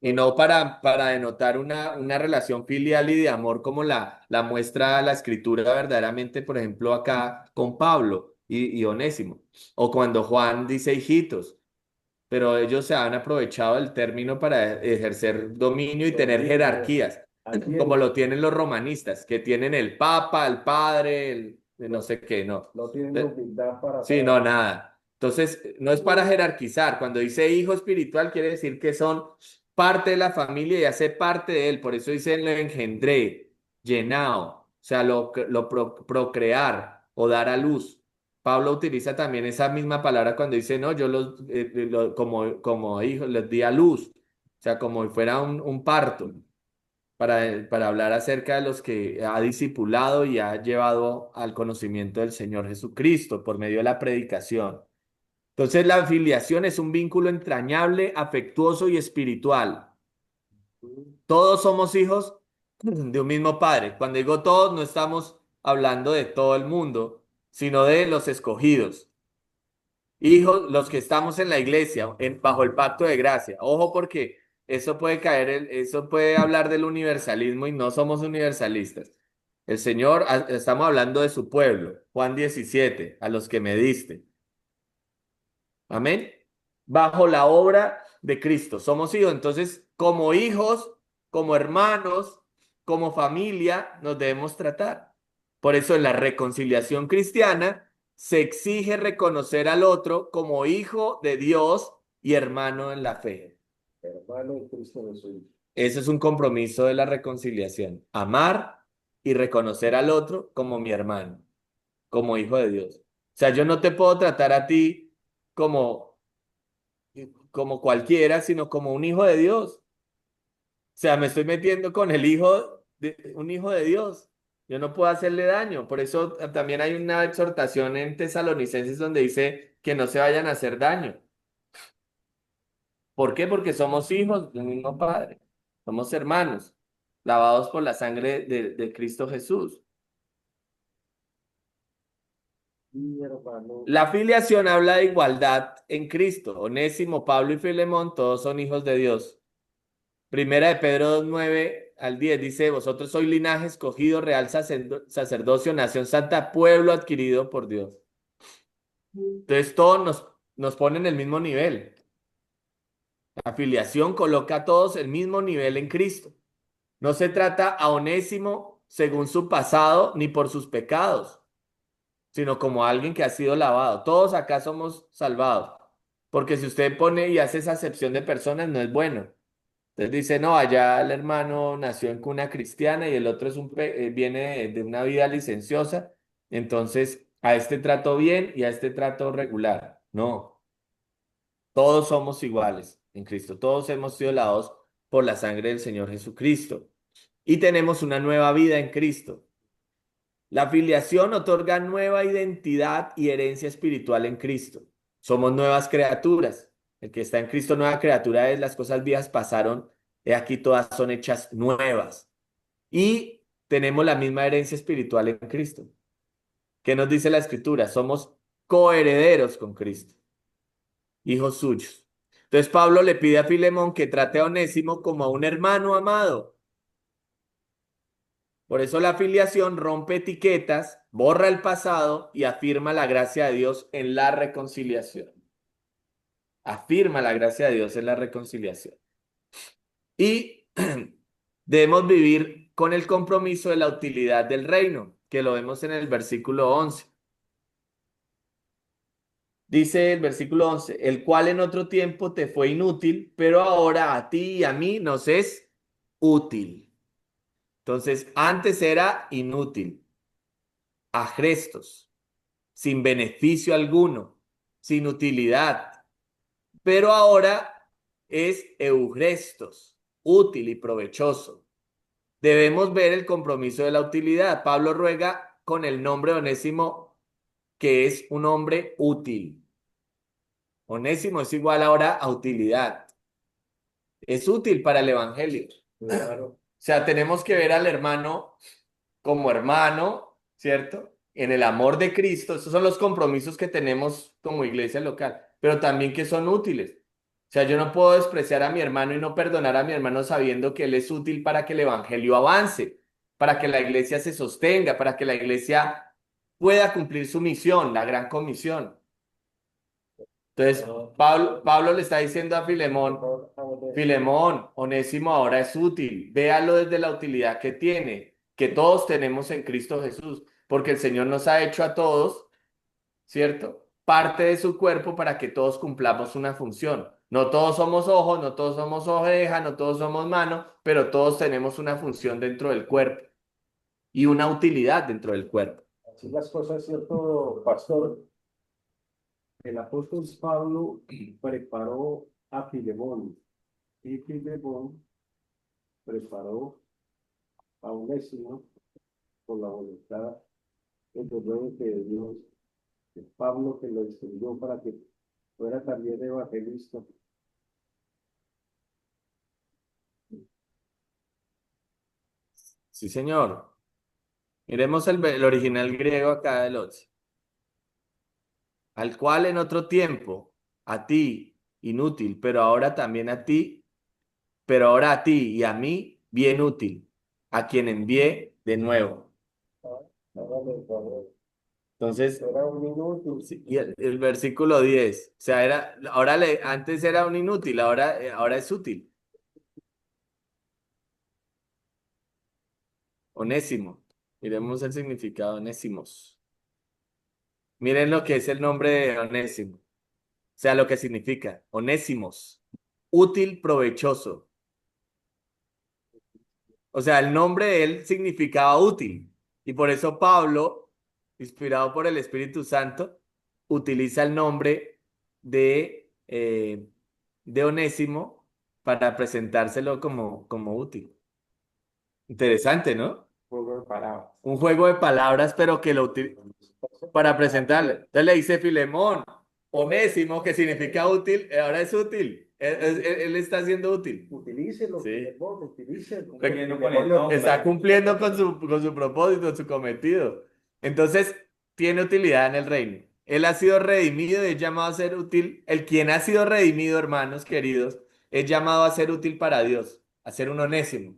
y no para denotar una relación filial y de amor como la muestra la escritura verdaderamente, por ejemplo, acá con Pablo y Onésimo, o cuando Juan dice hijitos, pero ellos se han aprovechado del término para ejercer dominio y tener Dominio, jerarquías, como atiende, lo tienen los romanistas, que tienen el papa, el padre, el no sé qué, no. no tienen humildad para Sí, no, nada. Entonces, no es para jerarquizar. Cuando dice hijo espiritual, quiere decir que son parte de la familia y hace parte de él. Por eso dice lo engendré, llenado, o sea, procrear o dar a luz. Pablo utiliza también esa misma palabra cuando dice, no, yo como hijos les di a luz, o sea, como si fuera un parto para hablar acerca de los que ha discipulado y ha llevado al conocimiento del Señor Jesucristo por medio de la predicación. Entonces, la afiliación es un vínculo entrañable, afectuoso y espiritual. Todos somos hijos de un mismo Padre. Cuando digo todos, no estamos hablando de todo el mundo, sino de los escogidos. Hijos, los que estamos en la iglesia, bajo el pacto de gracia. Ojo porque eso puede eso puede hablar del universalismo y no somos universalistas. El Señor, estamos hablando de su pueblo. Juan 17, a los que me diste. Amén. Bajo la obra de Cristo. Somos hijos. Entonces, como hijos, como hermanos, como familia, nos debemos tratar. Por eso en la reconciliación cristiana se exige reconocer al otro como hijo de Dios y hermano en la fe. hermano en Cristo Jesús. Ese es un compromiso de la reconciliación. Amar y reconocer al otro como mi hermano, como hijo de Dios. O sea, yo no te puedo tratar a ti como, como cualquiera, sino como un hijo de Dios. O sea, me estoy metiendo con el hijo de un hijo de Dios. Yo no puedo hacerle daño. Por eso también hay una exhortación en Tesalonicenses donde dice que no se vayan a hacer daño. ¿Por qué? Porque somos hijos del mismo Padre. Somos hermanos, lavados por la sangre de Cristo Jesús. Mi hermano, La filiación habla de igualdad en Cristo. Onésimo, Pablo y Filemón, todos son hijos de Dios. Primera de Pedro 2:9 al 10 dice, vosotros sois linaje escogido, real sacerdocio, nación santa, pueblo adquirido por Dios. Entonces todos nos ponen el mismo nivel. La filiación coloca a todos el mismo nivel en Cristo. No se trata a Onésimo según su pasado ni por sus pecados, sino como alguien que ha sido lavado. Todos acá somos salvados. Porque si usted pone y hace esa acepción de personas, no es bueno. Entonces dice, no, allá el hermano nació en cuna cristiana y el otro viene de una vida licenciosa, entonces a este trato bien y a este trato regular. No, todos somos iguales en Cristo, todos hemos sido lavados por la sangre del Señor Jesucristo y tenemos una nueva vida en Cristo. La filiación otorga nueva identidad y herencia espiritual en Cristo. Somos nuevas criaturas. El que está en Cristo, nueva criatura es, las cosas viejas pasaron He aquí todas son hechas nuevas. Y tenemos la misma herencia espiritual en Cristo. ¿Qué nos dice la Escritura? Somos coherederos con Cristo, hijos suyos. Entonces Pablo le pide a Filemón que trate a Onésimo como a un hermano amado. Por eso la filiación rompe etiquetas, borra el pasado y afirma la gracia de Dios en la reconciliación. Afirma la gracia de Dios en la reconciliación. Y debemos vivir con el compromiso de la utilidad del reino, que lo vemos en el versículo 11. Dice el versículo 11, el cual en otro tiempo te fue inútil, pero ahora a ti y a mí nos es útil. Entonces, antes era inútil, agrestos, sin beneficio alguno, sin utilidad, pero ahora es eugrestos, útil y provechoso. Debemos ver el compromiso de la utilidad. Pablo ruega con el nombre de Onésimo, que es un hombre útil. Onésimo es igual ahora a utilidad. Es útil para el evangelio. Claro. O sea, tenemos que ver al hermano como hermano, ¿cierto? En el amor de Cristo. Esos son los compromisos que tenemos como iglesia local, pero también que son útiles. O sea, yo no puedo despreciar a mi hermano y no perdonar a mi hermano sabiendo que él es útil para que el evangelio avance, para que la iglesia se sostenga, para que la iglesia pueda cumplir su misión, la gran comisión. Entonces, Pablo le está diciendo a Filemón, Filemón, Onésimo ahora es útil, véalo desde la utilidad que tiene, que todos tenemos en Cristo Jesús, porque el Señor nos ha hecho a todos, ¿cierto? Parte de su cuerpo para que todos cumplamos una función. No todos somos ojos, no todos somos oreja, no todos somos mano, pero todos tenemos una función dentro del cuerpo y una utilidad dentro del cuerpo. Así las cosas, ¿cierto, pastor? El apóstol Pablo preparó a Filemón y Filemón preparó a Onésimo por la voluntad de Dios. Es Pablo que lo instruyó para que fuera también evangelista. Sí, señor. Miremos el original griego acá del 11. Al cual en otro tiempo, a ti, inútil, pero ahora también a ti, pero ahora a ti y a mí, bien útil, a quien envié de nuevo. Entonces, Era un inútil. sí, y el versículo 10, o sea, antes era un inútil, ahora es útil. Onésimo. Miremos el significado de Onésimos. Miren lo que es el nombre de Onésimo. O sea, lo que significa. Onésimos. Útil, provechoso. O sea, el nombre de él significaba útil. Y por eso Pablo, inspirado por el Espíritu Santo, utiliza el nombre de Onésimo para presentárselo como útil. Interesante, ¿no? Juego de palabras. Un juego de palabras, pero que lo utiliza para presentarle. Entonces le dice Filemón, Onésimo, que significa útil, ahora es útil. Él está siendo útil. Utilícelo, Sí. Filemón, utilícelo. Cumpliendo con el nombre. Está cumpliendo con su propósito, su cometido. Entonces, tiene utilidad en el reino. Él ha sido redimido y es llamado a ser útil. El quien ha sido redimido, hermanos queridos, es llamado a ser útil para Dios, a ser un Onésimo.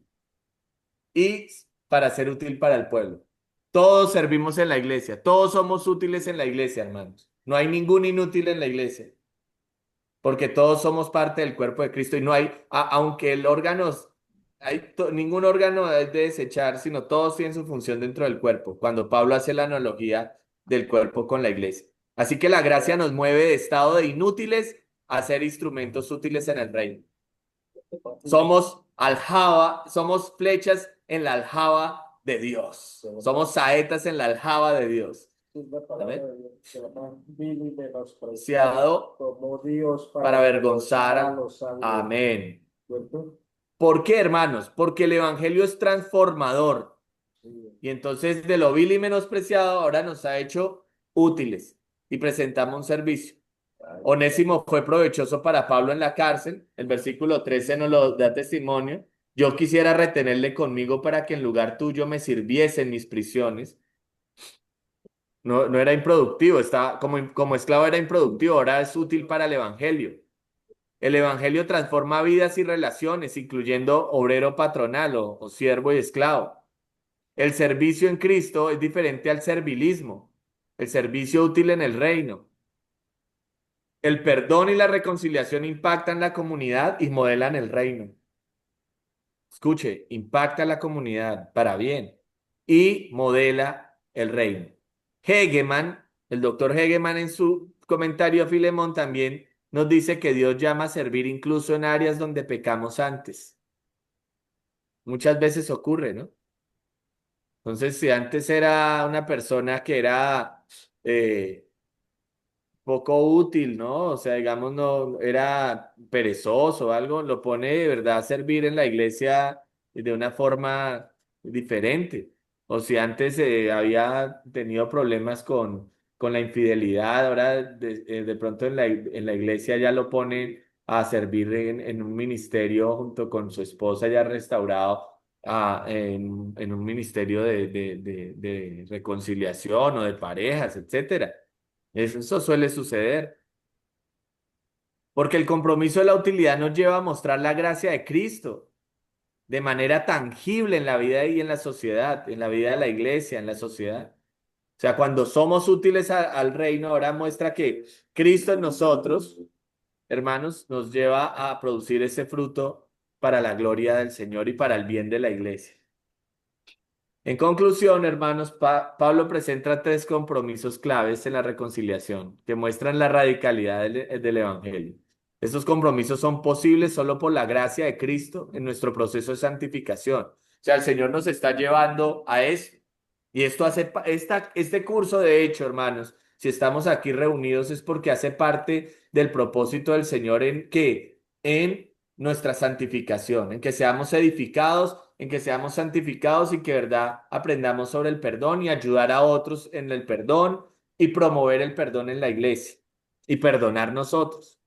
Y para ser útil para el pueblo. Todos servimos en la iglesia, todos somos útiles en la iglesia, hermanos. No hay ningún inútil en la iglesia, porque todos somos parte del cuerpo de Cristo y no hay, aunque el órgano, ningún órgano es de desechar, sino todos tienen su función dentro del cuerpo, cuando Pablo hace la analogía del cuerpo con la iglesia. Así que la gracia nos mueve de estado de inútiles a ser instrumentos útiles en el reino. Somos aljaba, somos flechas en la aljaba de Dios. Somos saetas en la aljaba de Dios. Preciado Como Dios para avergonzar. Amén. ¿Por qué, hermanos? Porque el evangelio es transformador. Y entonces de lo vil y menospreciado ahora nos ha hecho útiles y presentamos un servicio. Onésimo fue provechoso para Pablo en la cárcel. El versículo 13 nos lo da testimonio. Yo quisiera retenerle conmigo para que en lugar tuyo me sirviese en mis prisiones. No, no era improductivo, estaba, como esclavo era improductivo, ahora es útil para el evangelio. El evangelio transforma vidas y relaciones, incluyendo obrero patronal o siervo y esclavo. El servicio en Cristo es diferente al servilismo, el servicio útil en el reino. El perdón y la reconciliación impactan la comunidad y modelan el reino. Escuche, impacta la comunidad para bien y modela el reino. Hegeman, el doctor Hegeman en su comentario a Filemón también nos dice que Dios llama a servir incluso en áreas donde pecamos antes. Muchas veces ocurre, ¿no? Entonces, si antes era una persona que era poco útil, ¿no? O sea, digamos, no era perezoso o algo, lo pone de verdad a servir en la iglesia de una forma diferente. O si antes había tenido problemas con la infidelidad, ahora de pronto en la iglesia ya lo pone a servir en un ministerio junto con su esposa ya restaurado. En un ministerio de reconciliación o de parejas, etcétera. Eso suele suceder, porque el compromiso de la utilidad nos lleva a mostrar la gracia de Cristo de manera tangible en la vida y en la sociedad, en la vida de la iglesia, en la sociedad. O sea, cuando somos útiles al reino, ahora muestra que Cristo en nosotros, hermanos, nos lleva a producir ese fruto para la gloria del Señor y para el bien de la iglesia. En conclusión, hermanos, Pablo presenta tres compromisos claves en la reconciliación que muestran la radicalidad del Evangelio. Estos compromisos son posibles solo por la gracia de Cristo en nuestro proceso de santificación. O sea, el Señor nos está llevando a eso. Y esto este curso, de hecho, hermanos, si estamos aquí reunidos es porque hace parte del propósito del Señor en nuestra santificación, en que seamos edificados, en que seamos santificados y que, verdad, aprendamos sobre el perdón y ayudar a otros en el perdón y promover el perdón en la iglesia y perdonar nosotros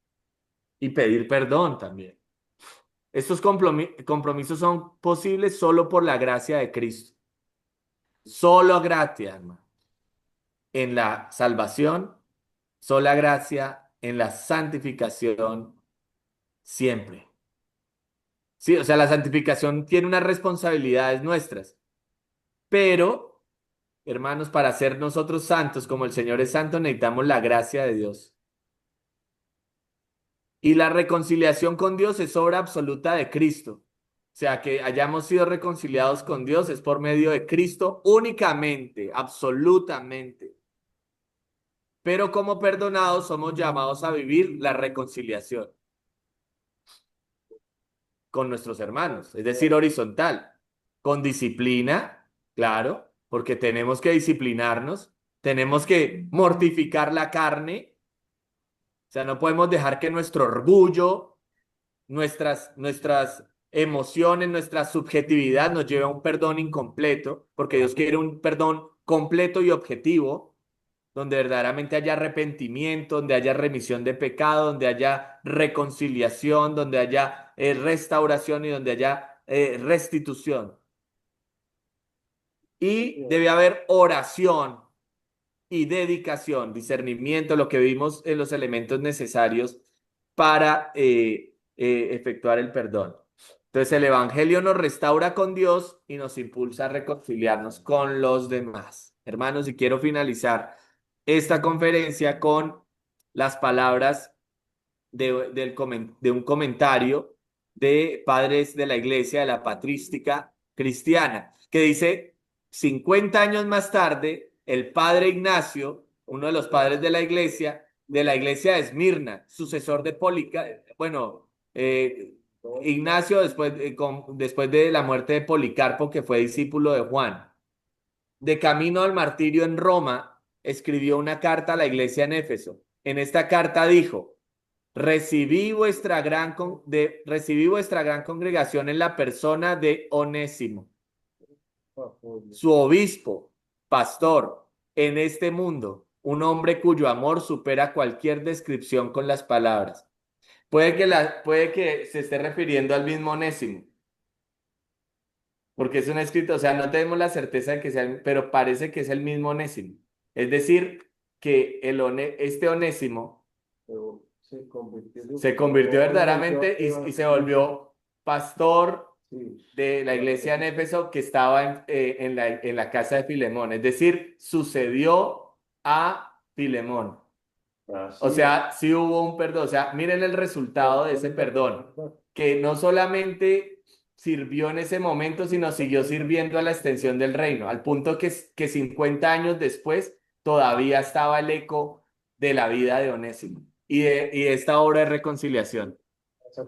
y pedir perdón también. Estos compromisos son posibles solo por la gracia de Cristo. Solo gracia, hermano. En la salvación, sola gracia, en la santificación, siempre. Sí, o sea, la santificación tiene unas responsabilidades nuestras, pero, hermanos, para ser nosotros santos como el Señor es santo, necesitamos la gracia de Dios. Y la reconciliación con Dios es obra absoluta de Cristo. O sea, que hayamos sido reconciliados con Dios es por medio de Cristo únicamente, absolutamente. Pero como perdonados somos llamados a vivir la reconciliación con nuestros hermanos, es decir, horizontal, con disciplina, claro, porque tenemos que disciplinarnos, tenemos que mortificar la carne, o sea, no podemos dejar que nuestro orgullo, nuestras emociones, nuestra subjetividad nos lleve a un perdón incompleto, porque Dios quiere un perdón completo y objetivo, donde verdaderamente haya arrepentimiento, donde haya remisión de pecado, donde haya reconciliación, donde haya restauración y donde haya restitución. Y debe haber oración y dedicación, discernimiento, lo que vimos en los elementos necesarios para efectuar el perdón. Entonces el Evangelio nos restaura con Dios y nos impulsa a reconciliarnos con los demás. Hermanos, y quiero finalizar esta conferencia con las palabras de un comentario de padres de la iglesia, de la patrística cristiana, que dice, 50 años más tarde, el padre Ignacio, uno de los padres de la iglesia de Esmirna, sucesor de bueno, Ignacio después de la muerte de Policarpo, que fue discípulo de Juan, de camino al martirio en Roma, escribió una carta a la iglesia en Éfeso. En esta carta dijo, recibí vuestra gran congregación en la persona de Onésimo, su obispo, pastor en este mundo, un hombre cuyo amor supera cualquier descripción con las palabras. Puede que se esté refiriendo al mismo Onésimo, porque es un escrito, o sea, no tenemos la certeza de que sea, pero parece que es el mismo Onésimo. Es decir, que este Onésimo Pero se convirtió en se convirtió obviamente verdaderamente y se volvió pastor sí, de la iglesia en Éfeso que estaba en la casa de Filemón. Es decir, sucedió a Filemón. así O es. sea, sí hubo un perdón. O sea, miren el resultado de ese perdón, que no solamente sirvió en ese momento, sino siguió sirviendo a la extensión del reino, al punto que 50 años después todavía estaba el eco de la vida de Onésimo y de esta obra de reconciliación. O sea,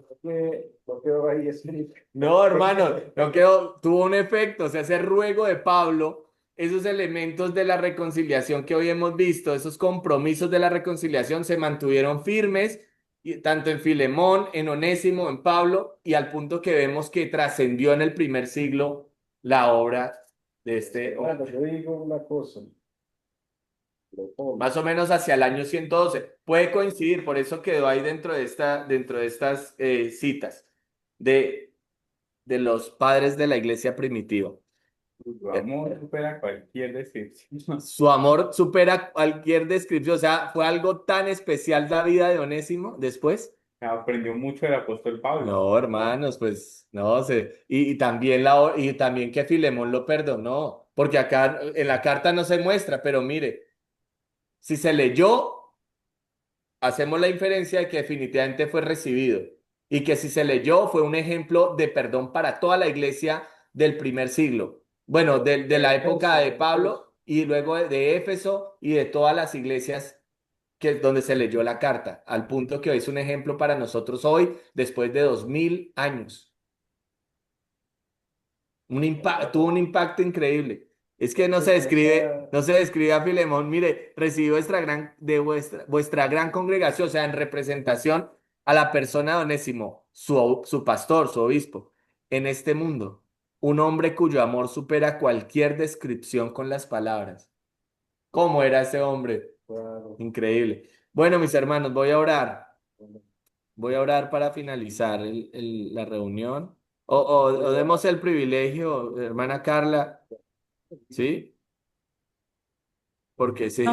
no quedó ahí escrito. No, hermano, no quedó, tuvo un efecto, o sea, ese ruego de Pablo, esos elementos de la reconciliación que hoy hemos visto, esos compromisos de la reconciliación se mantuvieron firmes, tanto en Filemón, en Onésimo, en Pablo, y al punto que vemos que trascendió en el primer siglo la obra de este Hermano, hombre. yo digo una cosa. Más o menos hacia el año 112. Puede coincidir, por eso quedó ahí dentro de estas citas de, de los padres de la iglesia primitiva. Tu amor supera cualquier descripción. Su amor supera cualquier descripción, o sea, fue algo tan especial la vida de Onésimo después. Aprendió mucho del apóstol Pablo. No, hermanos, pues no sé. Y también que Filemón lo perdonó, porque acá en la carta no se muestra, pero mire, si se leyó, hacemos la inferencia de que definitivamente fue recibido y que si se leyó fue un ejemplo de perdón para toda la iglesia del primer siglo. Bueno, de la época de Pablo y luego de Éfeso y de todas las iglesias que es donde se leyó la carta, al punto que hoy es un ejemplo para nosotros hoy, después de 2000 años. Tuvo un impacto increíble. Es que no se describe a Filemón, mire, recibió vuestra gran congregación, o sea, en representación a la persona de Onésimo, su pastor, su obispo, en este mundo, un hombre cuyo amor supera cualquier descripción con las palabras. ¿Cómo era ese hombre? Claro. Increíble. Bueno, mis hermanos, voy a orar. Voy a orar para finalizar la reunión. O demos el privilegio, hermana Carla, ¿sí? Porque sí.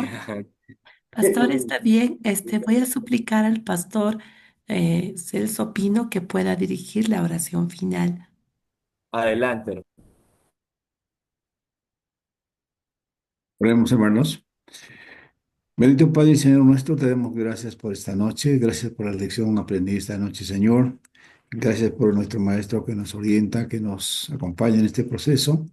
Pastor, está bien. Voy a suplicar al pastor Celso Pino que pueda dirigir la oración final. Adelante. Oremos, hermanos. Bendito Padre y Señor nuestro, te damos gracias por esta noche, gracias por la lección aprendida esta noche, Señor. Gracias por nuestro Maestro que nos orienta, que nos acompaña en este proceso.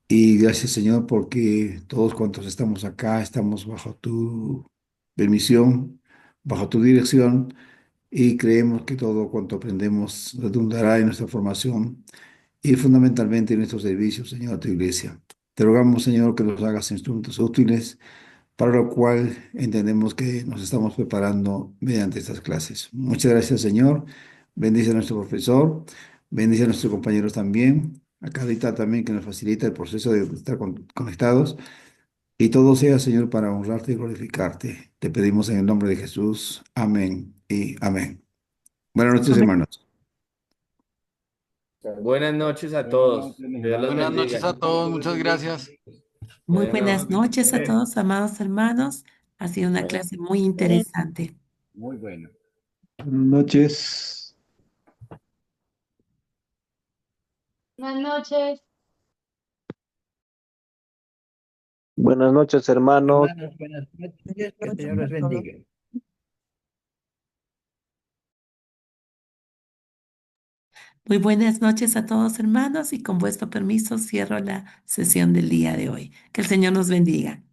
Y gracias, Señor, porque todos cuantos estamos acá estamos bajo tu permisión, bajo tu dirección, y creemos que todo cuanto aprendemos redundará en nuestra formación y fundamentalmente en nuestros servicios, Señor, a tu iglesia. Te rogamos, Señor, que nos hagas instrumentos útiles, para lo cual entendemos que nos estamos preparando mediante estas clases. Muchas gracias, Señor. Bendice a nuestro profesor, bendice a nuestros compañeros también, a Carlita también que nos facilita el proceso de estar conectados. Y todo sea, Señor, para honrarte y glorificarte. Te pedimos en el nombre de Jesús. Amén y amén. Buenas noches, Amén. hermanos. Buenas noches a Buenas todos. noches, mis Dios los hermanos. Buenas noches a bendiga. todos, muchas gracias. Muy Bueno, buenas noches a todos, amados hermanos. Ha sido una bueno. clase muy interesante. Muy bueno. Buenas noches. Buenas noches. Buenas noches, hermanos. Hermanos, buenas noches. Que el Noches Señor los a todos. bendiga. Muy buenas noches a todos, hermanos, y con vuestro permiso cierro la sesión del día de hoy. Que el Señor nos bendiga.